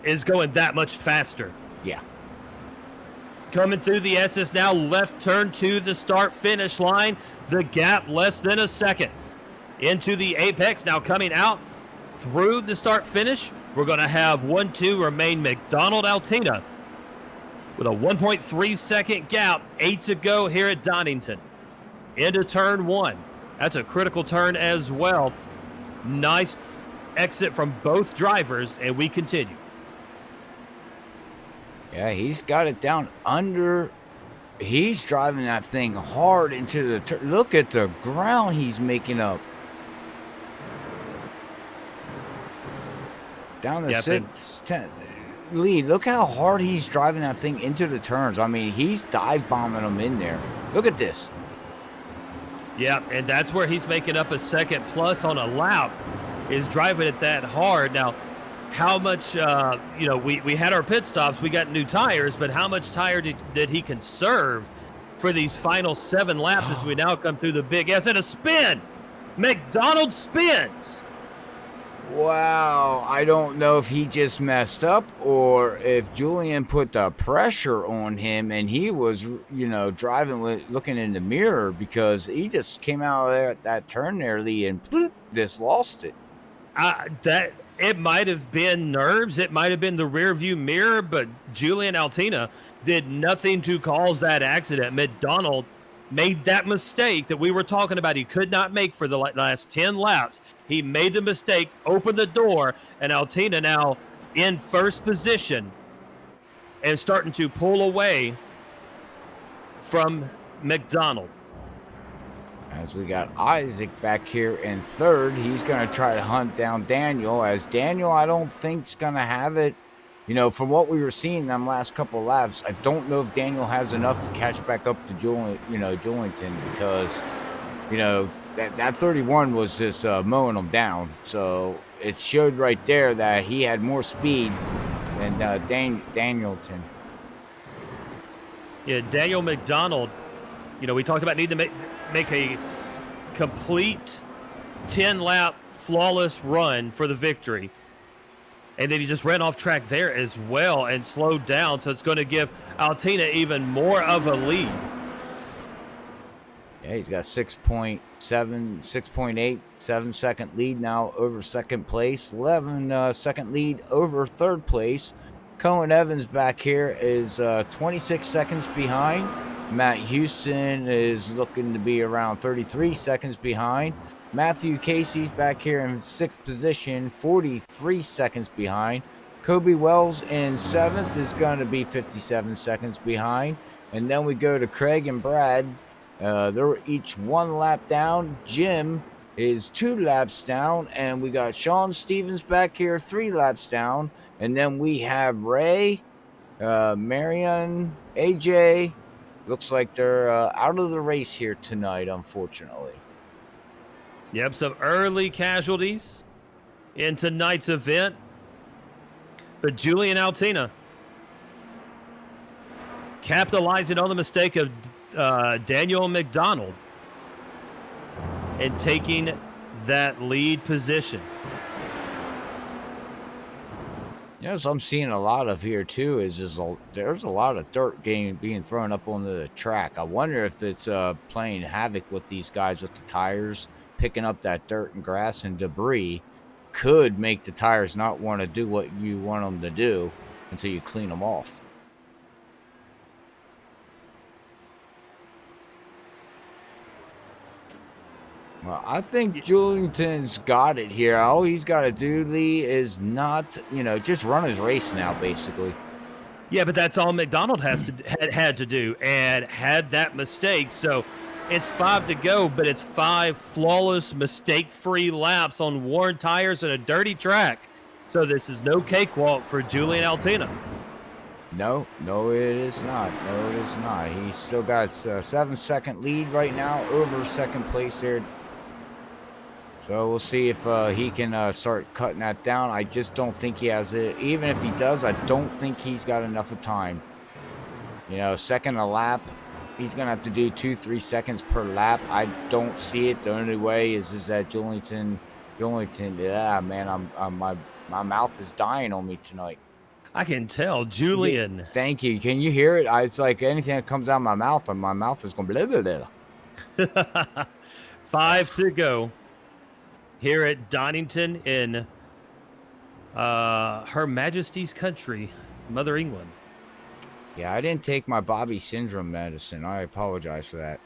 is going that much faster. Yeah. Coming through the SS now, left turn to the start-finish line. The gap less than a second. Into the apex, now coming out through the start-finish. We're going to have 1-2 remain McDonald Altina with a 1.3 second gap. 8 to go here at Donnington. Into turn 1. That's a critical turn as well. Nice exit from both drivers, and we continue. Yeah, he's got it down under. He's driving that thing hard into the look at the ground he's making up. Down the 6-10 lead. Look how hard he's driving that thing into the turns. I mean, he's dive bombing them in there. Look at this. Yeah, and that's where he's making up a second plus on a lap, is driving it that hard. Now, how much, we had our pit stops, we got new tires, but how much tire did he conserve for these final 7 laps as we now come through the big S and a spin? McDonald spins. Wow, I don't know if he just messed up or if Julian put the pressure on him and he was, driving looking in the mirror, because he just came out of there at that turn there, Lee, and just lost it. It might have been nerves. It might have been the rear view mirror, but Julian Altina did nothing to cause that accident. McDonald made that mistake that we were talking about he could not make for the last 10 laps. He made the mistake, opened the door, and Altina now in first position and starting to pull away from McDonald. As we got Isaac back here in third, he's going to try to hunt down Daniel. As Daniel, I don't think is going to have it. From what we were seeing them last couple of laps, I don't know if Daniel has enough to catch back up to Julington, because, that 31 was just mowing him down. So it showed right there that he had more speed than Danielton. Yeah, Daniel McDonald, we talked about needing to make a complete 10-lap flawless run for the victory. And then he just ran off track there as well and slowed down. So it's going to give Altina even more of a lead. Yeah, he's got 6.8 second lead now over second place. 11 second lead over third place. Cohen Evans back here is 26 seconds behind. Matt Houston is looking to be around 33 seconds behind. Matthew Casey's back here in 6th position, 43 seconds behind. Kobe Wells in 7th is going to be 57 seconds behind. And then we go to Craig and Brad. They're each 1 lap down. Jim is 2 laps down. And we got Sean Stevens back here, 3 laps down. And then we have Ray, Marion, AJ. Looks like they're out of the race here tonight, unfortunately. Yep, some early casualties in tonight's event. But Julian Altina capitalizing on the mistake of Daniel McDonald and taking that lead position. Yes, I'm seeing a lot of here too. There's a lot of dirt being thrown up onto the track. I wonder if it's playing havoc with these guys with the tires, picking up that dirt and grass and debris. Could make the tires not want to do what you want them to do until you clean them off. Well, I think Julington's got it here. All he's got to do, Lee, is not, just run his race now, basically. Yeah, but that's all McDonald had to do, and had that mistake. So it's 5 to go, but it's 5 flawless, mistake-free laps on worn tires and a dirty track. So this is no cakewalk for Julian Altina. No, it is not. No, it is not. He's still got a 7-second lead right now over second place there. So we'll see if he can start cutting that down. I just don't think he has it. Even if he does, I don't think he's got enough of time. Second a lap, he's going to have to do 2-3 seconds per lap. I don't see it. The only way is that Julington, yeah, man, my mouth is dying on me tonight. I can tell, Julian. Yeah, thank you. Can you hear it? It's like anything that comes out of my mouth is going blah, blah, blah. 5 to go here at Donnington in Her Majesty's country, Mother England. Yeah, I didn't take my Bobby syndrome medicine. I apologize for that.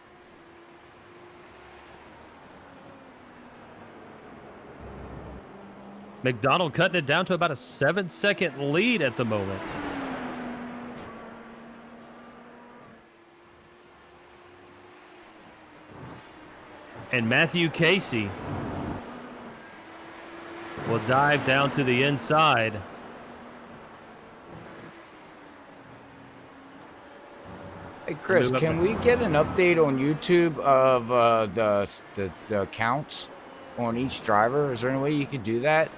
McDonald cutting it down to about a 7-second lead at the moment. And Matthew Casey will dive down to the inside. Hey, Chris, can we get an update on YouTube of the counts on each driver? Is there any way you could do that?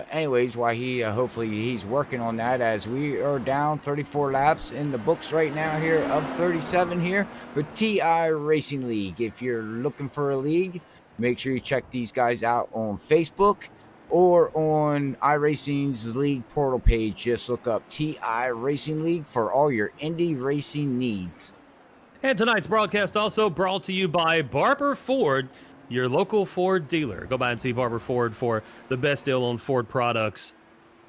Anyways, while hopefully he's working on that, as we are down 34 laps in the books right now here of 37 here for TI Racing League. If you're looking for a league, make sure you check these guys out on Facebook or on iRacing's league portal page. Just look up TI Racing League for all your Indy racing needs. And tonight's broadcast also brought to you by Barber Ford, your local Ford dealer. Go by and see Barber Ford for the best deal on Ford products.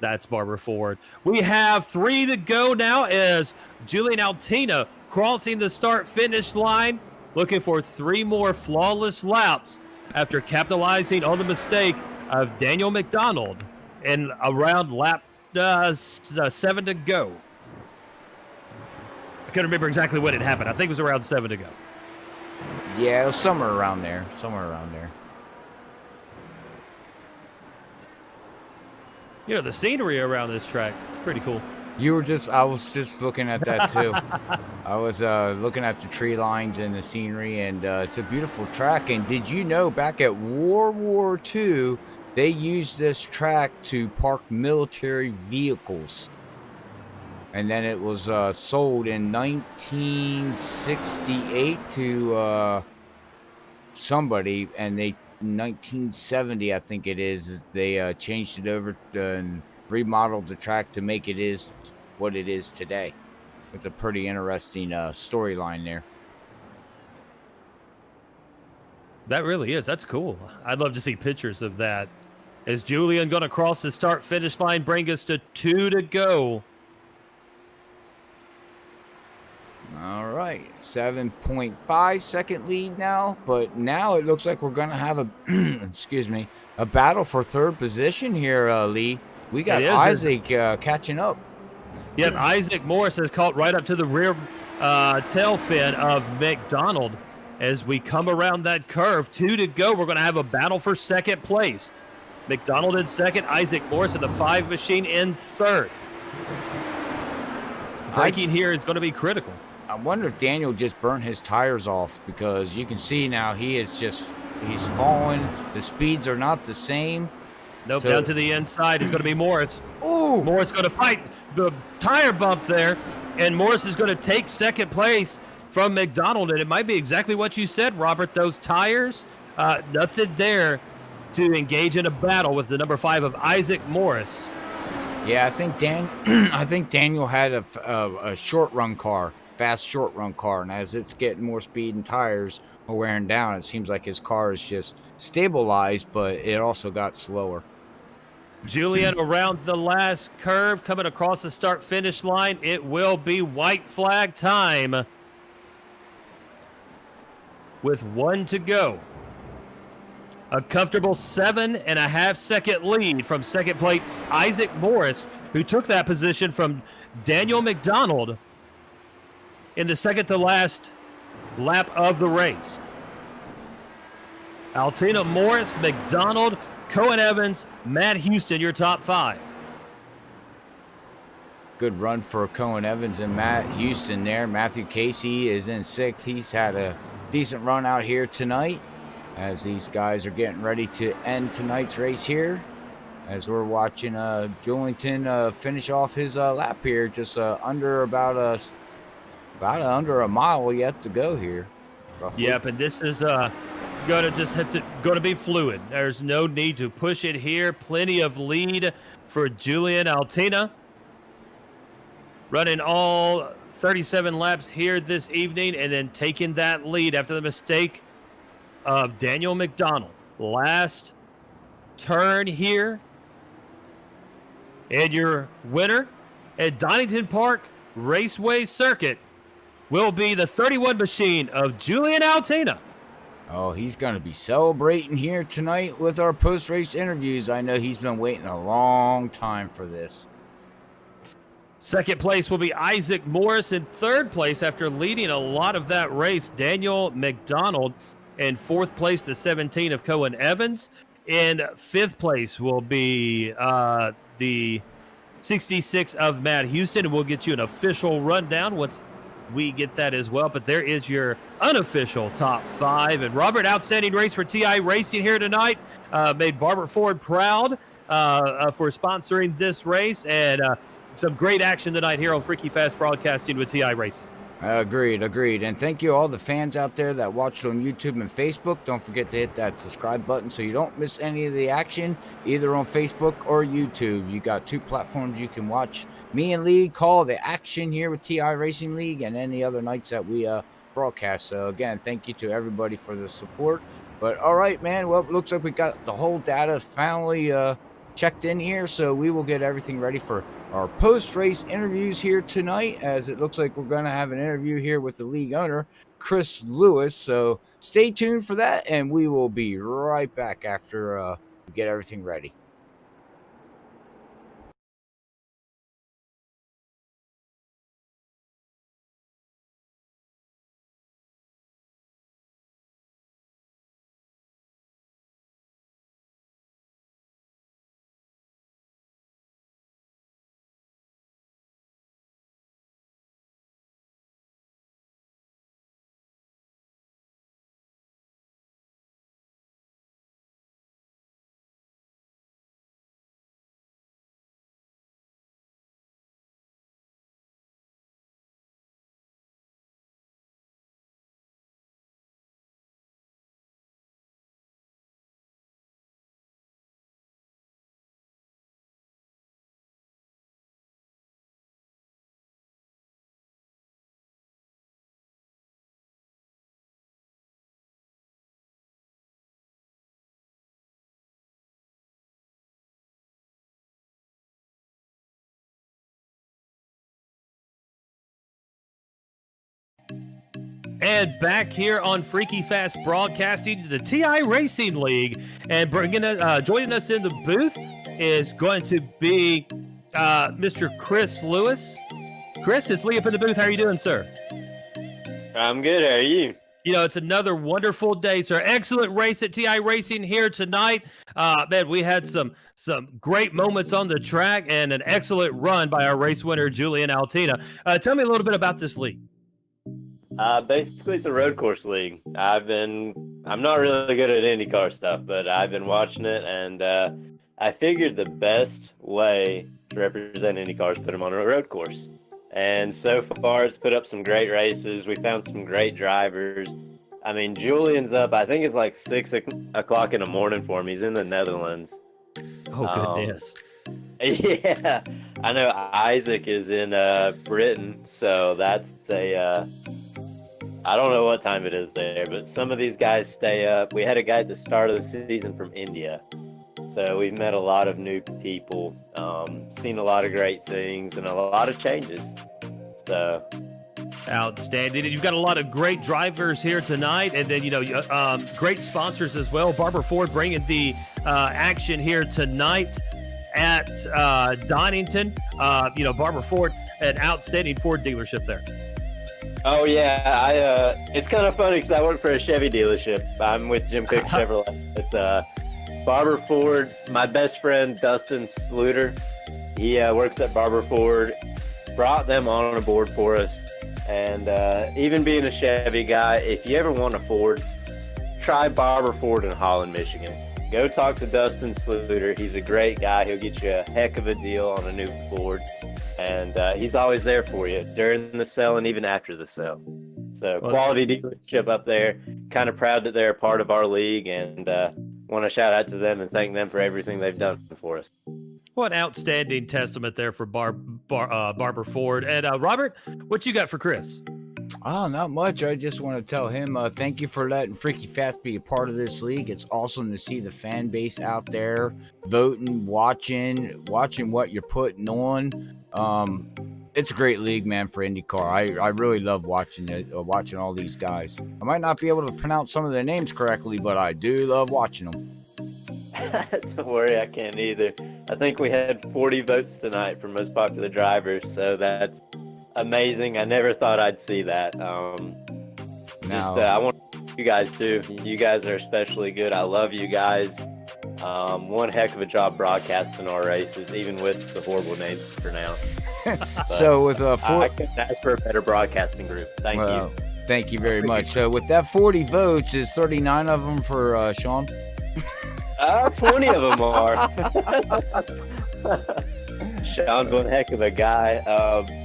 That's Barber Ford. We have 3 to go now as Julian Altina crossing the start-finish line, looking for 3 more flawless laps after capitalizing on the mistake of Daniel McDonald in around lap 7 to go. I can't remember exactly when it happened. I think it was around 7 to go. Yeah, it was somewhere around there. The scenery around this track is pretty cool. I was just looking at that too. I was looking at the tree lines and the scenery, and it's a beautiful track. And did you know back at World War II, they used this track to park military vehicles? And then it was sold in 1968 to somebody, and in 1970, I think it is, they changed it over and remodeled the track to make it is what it is today. It's a pretty interesting storyline there. That really is. That's cool. I'd love to see pictures of that. Is Julian going to cross the start-finish line, bring us to 2 to go? All right, 7.5 second lead now, but now it looks like we're going to have a a battle for third position here, Lee. We got Isaac catching up. Yep, Isaac Morris has caught right up to the rear tail fin of McDonald. As we come around that curve, 2 to go, we're going to have a battle for second place. McDonald in second, Isaac Morris in the 5 machine in third. Braking here is going to be critical. I wonder if Daniel just burnt his tires off, because you can see now he's falling. The speeds are not the same. Nope, down to the inside is going to be Morris. Ooh! Morris going to fight the tire bump there, and Morris is going to take second place from McDonald, and it might be exactly what you said, Robert. Those tires, nothing there to engage in a battle with the number 5 of Isaac Morris. Yeah, I think I think Daniel had a short run car, fast short run car, and as it's getting more speed and tires are wearing down, it seems like his car is just stabilized, but it also got slower. Julian around the last curve, coming across the start-finish line. It will be white flag time with 1 to go. A comfortable 7.5-second lead from second place Isaac Morris, who took that position from Daniel McDonald in the second to last lap of the race. Altina, Morris, McDonald, Cohen Evans, Matt Houston, your top 5. Good run for Cohen Evans and Matt Houston there. Matthew Casey is in 6th. He's had a decent run out here tonight as these guys are getting ready to end tonight's race here. As we're watching Julington finish off his lap here, just under about under a mile yet to go here. Roughly. Yep, and this is going to be fluid. There's no need to push it here. Plenty of lead for Julian Altina. Running all 37 laps here this evening and then taking that lead after the mistake of Daniel McDonald. Last turn here. And your winner at Donnington Park Raceway Circuit will be the 31 machine of Julian Altina. Oh, he's going to be celebrating here tonight with our post-race interviews. I know he's been waiting a long time for this. Second place will be Isaac Morris. In third place, after leading a lot of that race, Daniel McDonald. In fourth place, the 17 of Cohen Evans. In fifth place will be the 66 of Matt Houston. And we'll get you an official rundown once we get that as well. But there is your unofficial top 5. And Robert, outstanding race for TI Racing here tonight. Made Barber Ford proud for sponsoring this race. And some great action tonight here on Freaky Fast Broadcasting with TI Racing. Agreed. And thank you all the fans out there that watched on YouTube and Facebook. Don't forget to hit that subscribe button so you don't miss any of the action, either on Facebook or YouTube. You got 2 platforms you can watch me and Lee call the action here with TI Racing League and any other nights that we broadcast. So again, thank you to everybody for the support. But all right, man, well, it looks like we got the whole data finally checked in here, so we will get everything ready for our post-race interviews here tonight, as it looks like we're going to have an interview here with the league owner, Chris Lewis. So stay tuned for that, and we will be right back after we get everything ready. And back here on Freaky Fast Broadcasting, the TI Racing League, and joining us in the booth is going to be Mr. Chris Lewis. Chris, it's Lee up in the booth. How are you doing, sir? I'm good. How are you? You know, it's another wonderful day, sir. Excellent race at TI Racing here tonight. Man, we had some great moments on the track and an excellent run by our race winner, Julian Altina. Tell me a little bit about this league. Basically, it's a road course league. I'm not really good at IndyCar stuff, but I've been watching it, and I figured the best way to represent IndyCar is put them on a road course. And so far, it's put up some great races. We found some great drivers. I mean, Julian's up. I think it's like 6 o'clock in the morning for him. He's in the Netherlands. Oh, goodness. Yeah, I know Isaac is in Britain, so that's I don't know what time it is there, but some of these guys stay up. We had a guy at the start of the season from India, so we've met a lot of new people, seen a lot of great things, and a lot of changes. So Outstanding. And you've got a lot of great drivers here tonight, and then great sponsors as well. Barber Ford bringing the action here tonight at Donnington. Barber Ford, an outstanding Ford dealership there. Oh yeah, it's kind of funny because I work for a Chevy dealership. I'm with Jim Cook Chevrolet. It's Barber Ford. My best friend Dustin Sluter, he works at Barber Ford. Brought them on board for us, and even being a Chevy guy, if you ever want a Ford, try Barber Ford in Holland, Michigan. Go talk to Dustin Sluter. He's a great guy. He'll get you a heck of a deal on a new Ford. And he's always there for you during the sale and even after the sale. So quality dealership up there. Kind of proud that they're a part of our league, and want to shout out to them and thank them for everything they've done for us. What outstanding testament there for Barber Ford. And Robert, what you got for Chris? Oh, not much. I just want to tell him thank you for letting Freaky Fast be a part of this league. It's awesome to see the fan base out there voting, watching what you're putting on. It's a great league, man, for IndyCar. I really love watching it, watching all these guys. I might not be able to pronounce some of their names correctly, but I do love watching them. Don't worry, I can't either. I think we had 40 votes tonight for most popular drivers, so that's amazing. I never thought I'd see that. I want you guys too. You guys are especially good. I love you guys. One heck of a job broadcasting our races, even with the horrible names pronounced. So with I couldn't ask for a better broadcasting group. Thank you. Thank you very much. So with that 40 votes, is 39 of them for Sean? 20 of them are. Sean's one heck of a guy.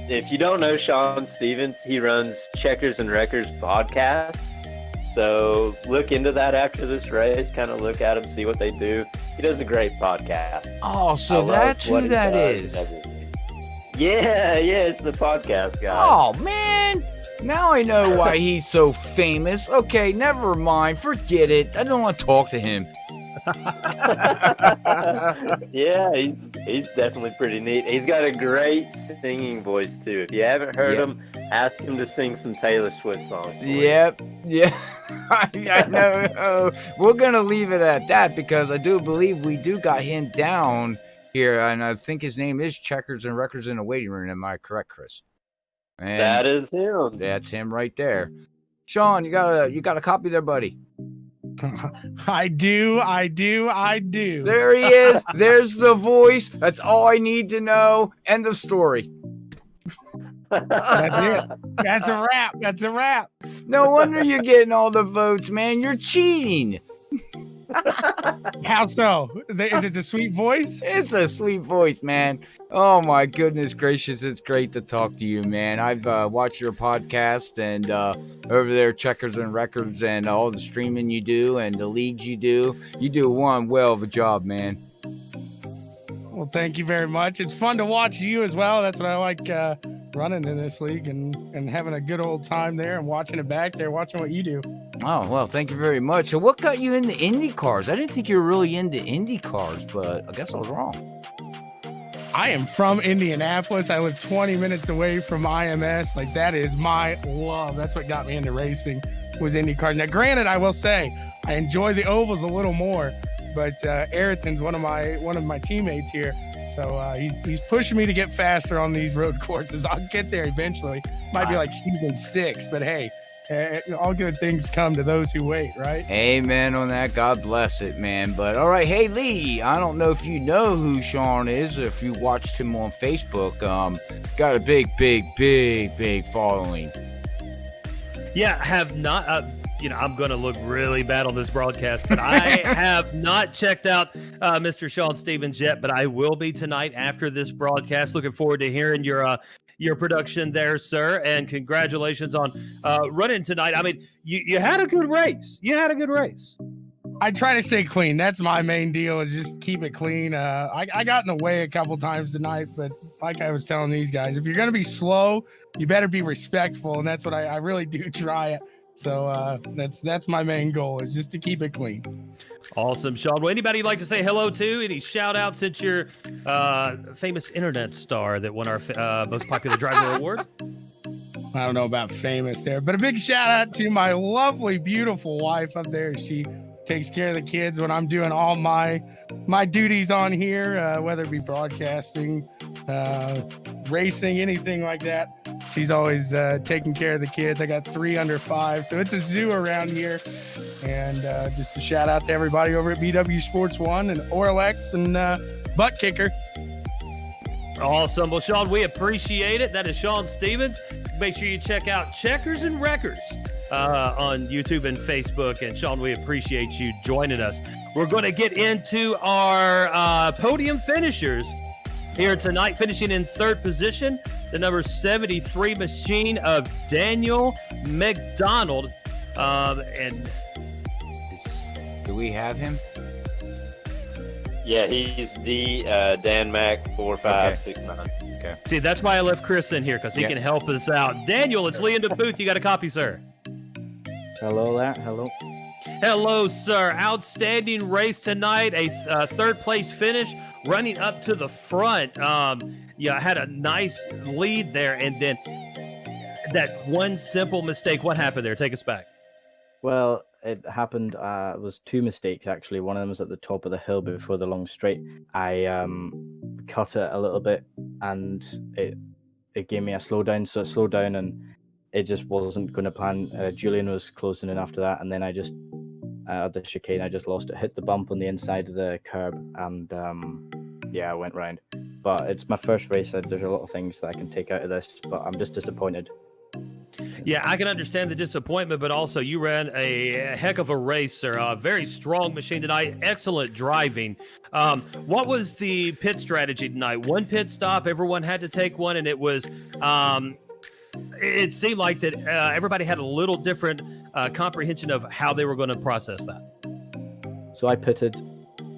If you don't know Sean Stevens, he runs Checkers and Wreckers podcast. So look into that after this race. Kind of look at him, see what they do. He does a great podcast. Oh, so that's who that is. Yeah, it's the podcast guy. Oh, man. Now I know why he's so famous. Okay, never mind. Forget it. I don't want to talk to him. Yeah, he's definitely pretty neat. He's got a great singing voice too. If you haven't heard him, ask him to sing some Taylor Swift songs. Yep. Yeah. I know. We're gonna leave it at that because I do believe we do got him down here, and I think his name is Checkers and Wreckers in the Waiting Room. Am I correct, Chris? And that is him. That's him right there. Sean, you got a copy there, buddy? I do. There he is. There's the voice. That's all I need to know. End of story. That's it. That's a wrap. No wonder you're getting all the votes, man. You're cheating. How so? Is it the sweet voice? It's a sweet voice, man. Oh my goodness gracious, it's great to talk to you, man. I've watched your podcast and over there, Checkers and Records, and all the streaming you do and the leagues you do. You do one well of a job, man. Well, thank you very much. It's fun to watch you as well. That's what I like running in this league and having a good old time there and watching it back there, watching what you do. Oh, well, thank you very much. So what got you into Indy cars? I didn't think you were really into Indy cars, but I guess I was wrong. I am from Indianapolis. I live 20 minutes away from IMS. Like, that is my love. That's what got me into racing, was Indy cars. Now, granted, I will say I enjoy the ovals a little more, but Ayrton's one of my teammates here. So he's pushing me to get faster on these road courses. I'll get there eventually. Might be like season 6, but hey, all good things come to those who wait, right? Amen on that. God bless it, man. But all right, hey Lee, I don't know if you know who Sean is, or if you watched him on Facebook. Got a big following. Yeah, have not. I'm going to look really bad on this broadcast, but I have not checked out Mr. Sean Stevens yet, but I will be tonight after this broadcast. Looking forward to hearing your production there, sir, and congratulations on running tonight. I mean, you had a good race. I try to stay clean. That's my main deal, is just keep it clean. I got in the way a couple times tonight, but like I was telling these guys, if you're going to be slow, you better be respectful, and that's what I really do try it. So that's my main goal, is just to keep it clean. Awesome, Sean. Well, anybody you'd like to say hello to? Any shout outs since you're famous internet star that won our most popular driver award? I don't know about famous there, but a big shout out to my lovely, beautiful wife up there. She takes care of the kids when I'm doing all my duties on here, whether it be broadcasting, racing, anything like that. She's always taking care of the kids. I got 3 under 5, so it's a zoo around here. And just a shout out to everybody over at BW Sports 1 and ORLX and ButtKicker. Awesome. Well, Sean, we appreciate it. That is Sean Stevens. Make sure you check out Checkers and Wreckers on YouTube and Facebook. And Sean, we appreciate you joining us. We're going to get into our podium finishers here tonight. Finishing in 3rd position, the number 73 machine of Daniel McDonald. Do we have him? Yeah, he's Dan Mac 4569. Okay. See, that's why I left Chris in here, because he can help us out. Daniel, it's Lee in the booth. You got a copy, sir? Hello there. Hello. Hello, sir. Outstanding race tonight. A 3rd place finish, running up to the front. Had a nice lead there, and then that one simple mistake. What happened there? Take us back. Well, it happened. It was 2 mistakes actually. One of them was at the top of the hill before the long straight. I cut it a little bit, and it gave me a slowdown. So it slowed down, and it just wasn't going to plan. Julian was closing in after that, and then I just at the chicane, I just lost it. Hit the bump on the inside of the curb, and I went round. But it's my first race. There's a lot of things that I can take out of this, but I'm just disappointed. Yeah, I can understand the disappointment, but also you ran a heck of a race, sir. A very strong machine tonight. Excellent driving. What was the pit strategy tonight? 1 pit stop. Everyone had to take one, and it was. It seemed like that everybody had a little different comprehension of how they were going to process that. So I pitted.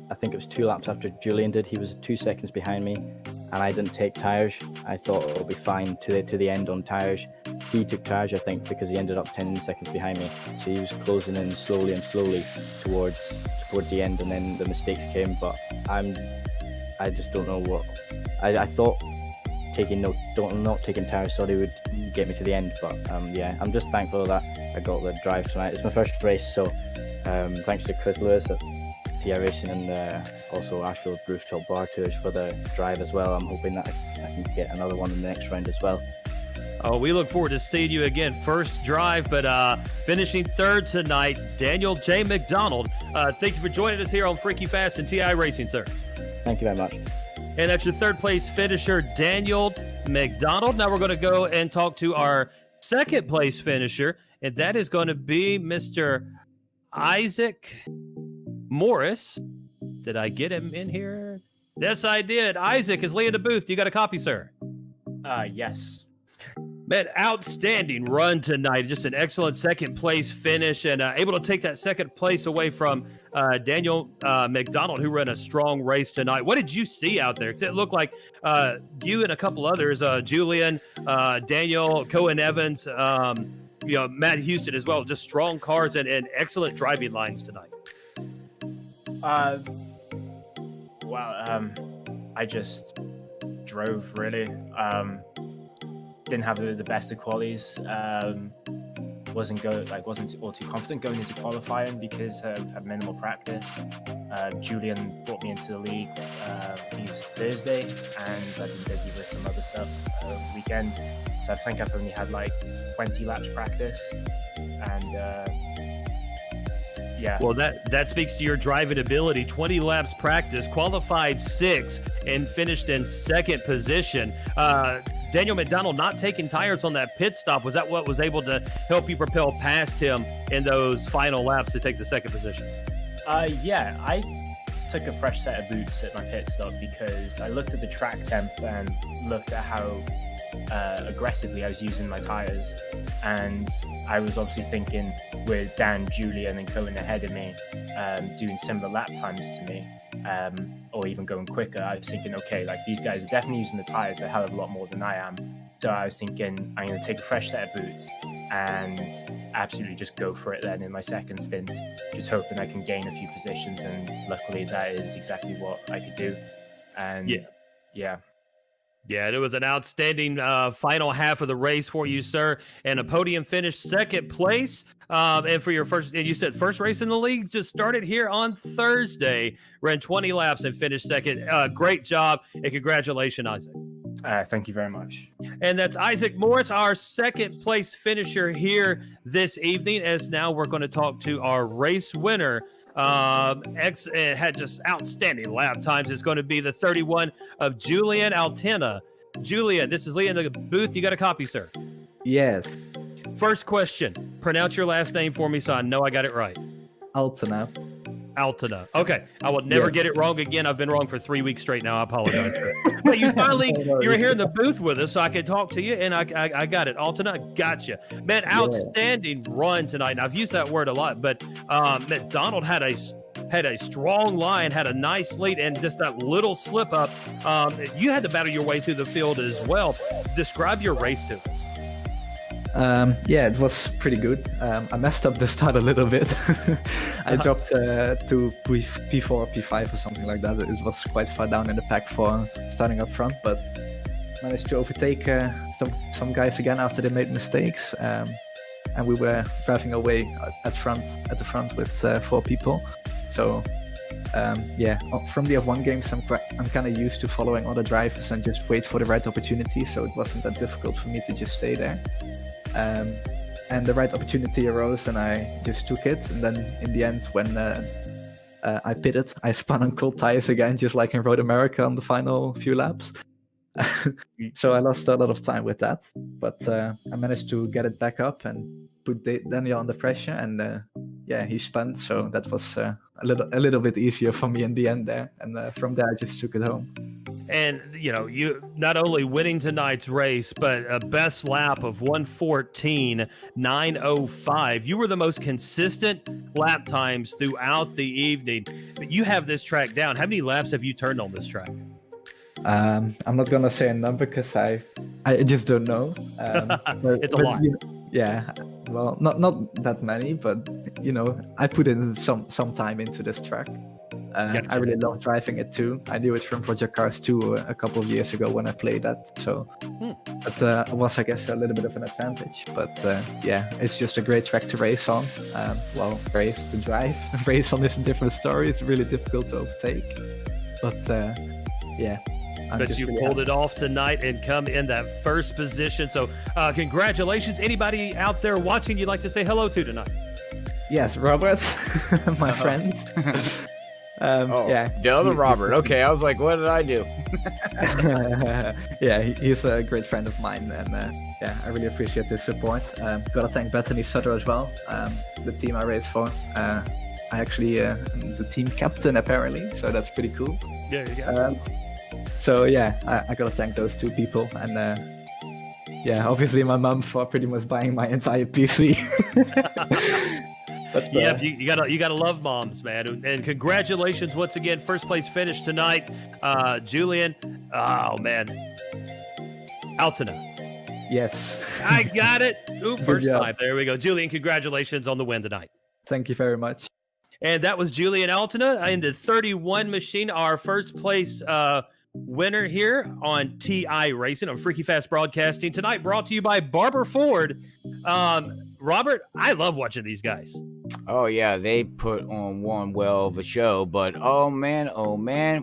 I think it was 2 laps after Julian did. He was 2 seconds behind me, and I didn't take tires. I thought it would be fine to the end on tires. He took tires, I think, because he ended up 10 seconds behind me. So he was closing in slowly towards the end, and then the mistakes came. But I just don't know what I thought. Not taking tires, thought he would get me to the end. But I'm just thankful that I got the drive tonight. It's my first race, so thanks to Chris Lewis at TI Racing and also Ashfield Rooftop Bar Tours for the drive as well. I'm hoping that I can get another one in the next round as well. Oh, we look forward to seeing you again. First drive, but finishing 3rd tonight, Daniel J. McDonald. Thank you for joining us here on Freaky Fast and TI Racing, sir. Thank you very much. And that's your 3rd place finisher, Daniel McDonald. Now we're going to go and talk to our 2nd place finisher, and that is going to be Mr. Isaac Morris. Did I get him in here? Yes, I did. Isaac is Lee in the booth. You got a copy, sir? Yes. Man, outstanding run tonight. Just an excellent 2nd place finish, and able to take that 2nd place away from Daniel McDonald, who ran a strong race tonight. What did you see out there? Because it looked like you and a couple others, Julian, Daniel, Cohen Evans, Matt Houston as well. Just strong cars and excellent driving lines tonight. I just drove really. Didn't have the best of qualies. Wasn't all too confident going into qualifying because I've had minimal practice. Julian brought me into the league. It was Thursday, and I've been busy with some other stuff over the weekend. So I think I've only had like 20 laps practice, and yeah. Well, that speaks to your driving ability. 20 laps practice, qualified 6th, and finished in 2nd position. Daniel McDonald not taking tires on that pit stop, was that what was able to help you propel past him in those final laps to take the second position? Yeah, I took a fresh set of boots at my pit stop because I looked at the track temp and looked at how aggressively I was using my tires, and I was obviously thinking with Dan, Julian, and Cohen ahead of me, doing similar lap times to me, or even going quicker. I was thinking, okay, like these guys are definitely using the tires a hell of a lot more than I am. So I was thinking, I'm going to take a fresh set of boots and absolutely just go for it then in my second stint, just hoping I can gain a few positions. And luckily, that is exactly what I could do. And yeah. Yeah, it was an outstanding final half of the race for you, sir, and a podium finish, second place. And for your first, and you said first race in the league, just started here on Thursday, ran 20 laps and finished second. Great job, and congratulations, Isaac. Thank you very much. And that's Isaac Morris, our second place finisher here this evening. As now we're going to talk to our race winner. Had just outstanding lap times. It's going to be the 31 of Julian Altena. Julian, this is Lee in the booth. You got a copy, sir? Yes. First question. Pronounce your last name for me so I know I got it right. Altena. Altena. Okay. I will never get it wrong again. I've been wrong for 3 weeks straight now. I apologize. But you finally, you're here in the booth with us so I could talk to you, and I got it. Altena, gotcha. Man, outstanding run tonight. And I've used that word a lot, but McDonald had a strong line, had a nice lead, and just that little slip up. You had to battle your way through the field as well. Describe your race to us. Yeah, it was pretty good. I messed up the start a little bit. I dropped to P4, P5 or something like that. It was quite far down in the pack for starting up front, but managed to overtake some guys again after they made mistakes. And we were driving away at the front with 4 people. So yeah, from the F1 games, I'm kind of used to following other drivers and just wait for the right opportunity. So it wasn't that difficult for me to just stay there. And the right opportunity arose and I just took it. And then in the end, when I pitted, I spun on cold tires again, just like in Road America on the final few laps. So I lost a lot of time with that, but I managed to get it back up and put Daniel under pressure, and yeah, he spun. So that was a little bit easier for me in the end there, and from there I just took it home. And you know, you not only winning tonight's race, but a best lap of 1:14.905. You were the most consistent lap times throughout the evening. You have this track down. How many laps have you turned on this track? I'm not gonna say a number because I just don't know. It's a lot. Yeah, well, not that many, but you know, I put in some time into this track. Gotcha. I really love driving it too. I knew it from Project Cars 2 a couple of years ago when I played that. So, but it was, I guess, a little bit of an advantage. But yeah, it's just a great track to race on. Well, race to drive. Race on is a different story. It's really difficult to overtake. But yeah. But you pulled it off tonight and come in that first position. So congratulations. Anybody out there watching you'd like to say hello to tonight? Yes, Robert, my friend. Yeah, the other Robert. Okay, I was like, what did I do? Yeah, he's a great friend of mine, and yeah, I really appreciate his support. Gotta thank Bethany Sutter as well, the team I race for. I actually am the team captain apparently, so that's pretty cool. There you go. So yeah, I gotta thank those two people, and yeah, obviously my mom for pretty much buying my entire PC. But, yeah, you gotta love moms, man. And congratulations once again, first place finish tonight, Julian. Oh man, Altena. Yes, I got it. Ooh, first time. There we go, Julian. Congratulations on the win tonight. Thank you very much. And that was Julian Altena in the 31 machine, our first place winner here on TI Racing on Freaky Fast Broadcasting tonight. Brought to you by Barber Ford. Robert, I love watching these guys. Oh yeah, they put on one well of a show, but oh man,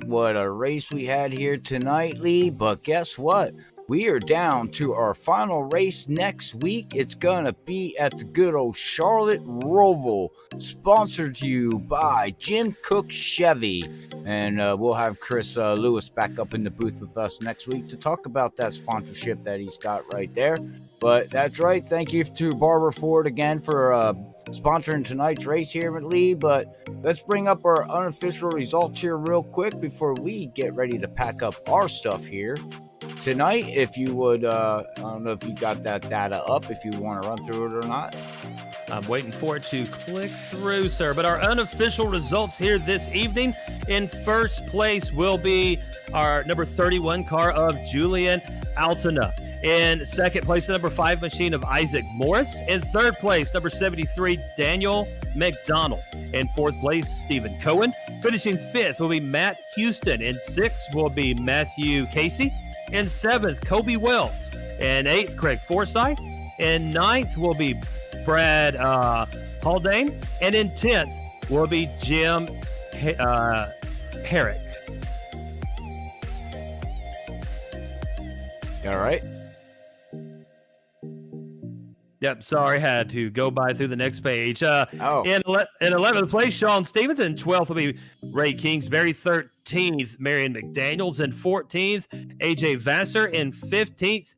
what a race we had here tonight, Lee. But guess what? we are down to our final race next week. It's going to be at the good old Charlotte Roval, sponsored to you by Jim Cook Chevy. And we'll have Chris Lewis back up in the booth with us next week to talk about that sponsorship that he's got right there. But that's right. Thank you to Barber Ford again for sponsoring tonight's race here at Lee. But let's bring up our unofficial results here real quick before we get ready to pack up our stuff here. Tonight, if you would, I don't know if you got that data up, if you want to run through it or not. I'm waiting for it to click through, sir. But our unofficial results here this evening, in first place will be our number 31 car of Julian Altena. In second place, the number 5 machine of Isaac Morris. In third place, number 73, Daniel McDonald. In fourth place, Stephen Cohen. Finishing fifth will be Matt Houston. In sixth will be Matthew Casey. In seventh, Kobe Wells. In eighth, Craig Forsyth. In ninth will be Brad Haldane. And in 10th will be Jim Herrick. All right. Yep, sorry, had to go by through the next page. In 11th place, Sean Stevens. In 12th will be Ray Kingsbury. 13th, Marion McDaniels. In 14th, AJ Vassar. In 15th,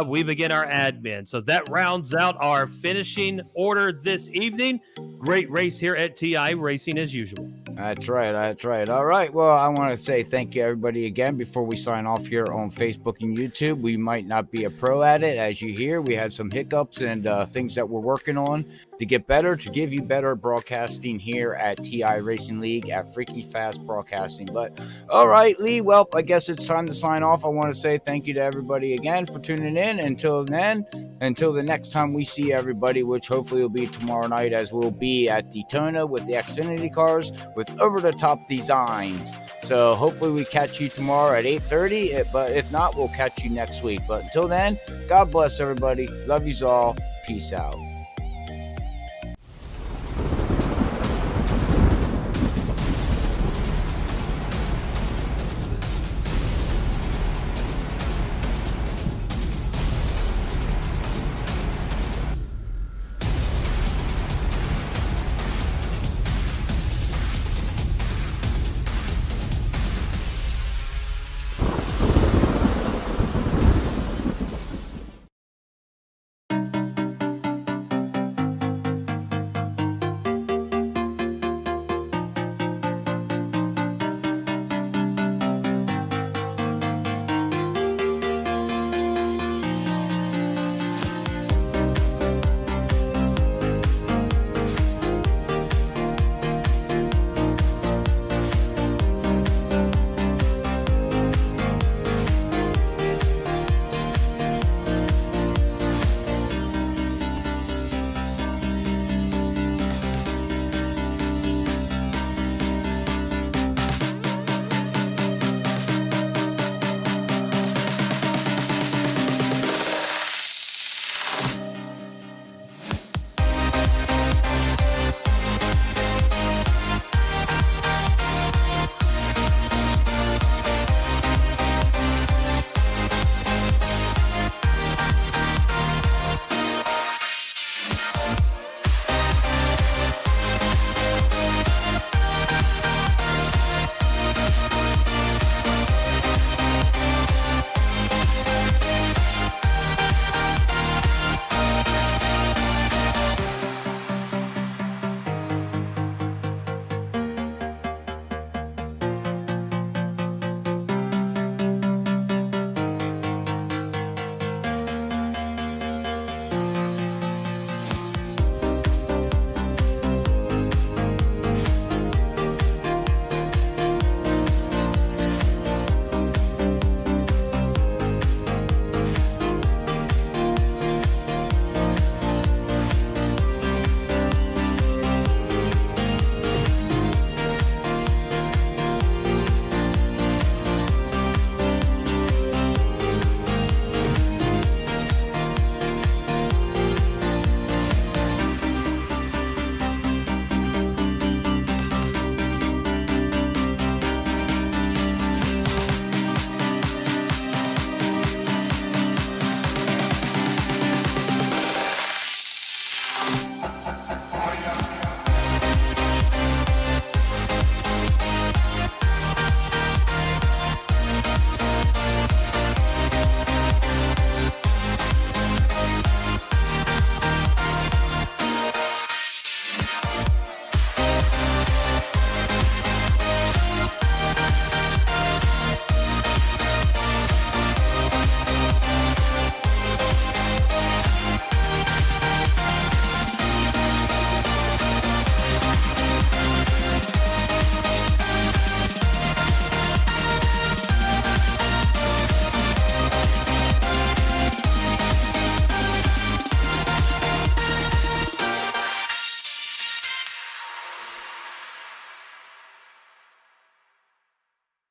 we begin our admin. So that rounds out our finishing order this evening. Great race here at TI Racing as usual. That's right. That's right. All right. Well, I want to say thank you, everybody, again, before we sign off here on Facebook and YouTube. We might not be a pro at it. As you hear, we had some hiccups and things that we're working on to get better, to give you better broadcasting here at TI Racing League at Freaky Fast Broadcasting. But all right, Lee, well, I guess it's time to sign off. I want to say thank you to everybody again for tuning in. Until then, until the next time we see everybody, which hopefully will be tomorrow night, as we'll be at Daytona with the Xfinity cars with over-the-top designs. So hopefully we catch you tomorrow at 8:30, but if not, we'll catch you next week. But until then, God bless everybody. Love yous all. Peace out.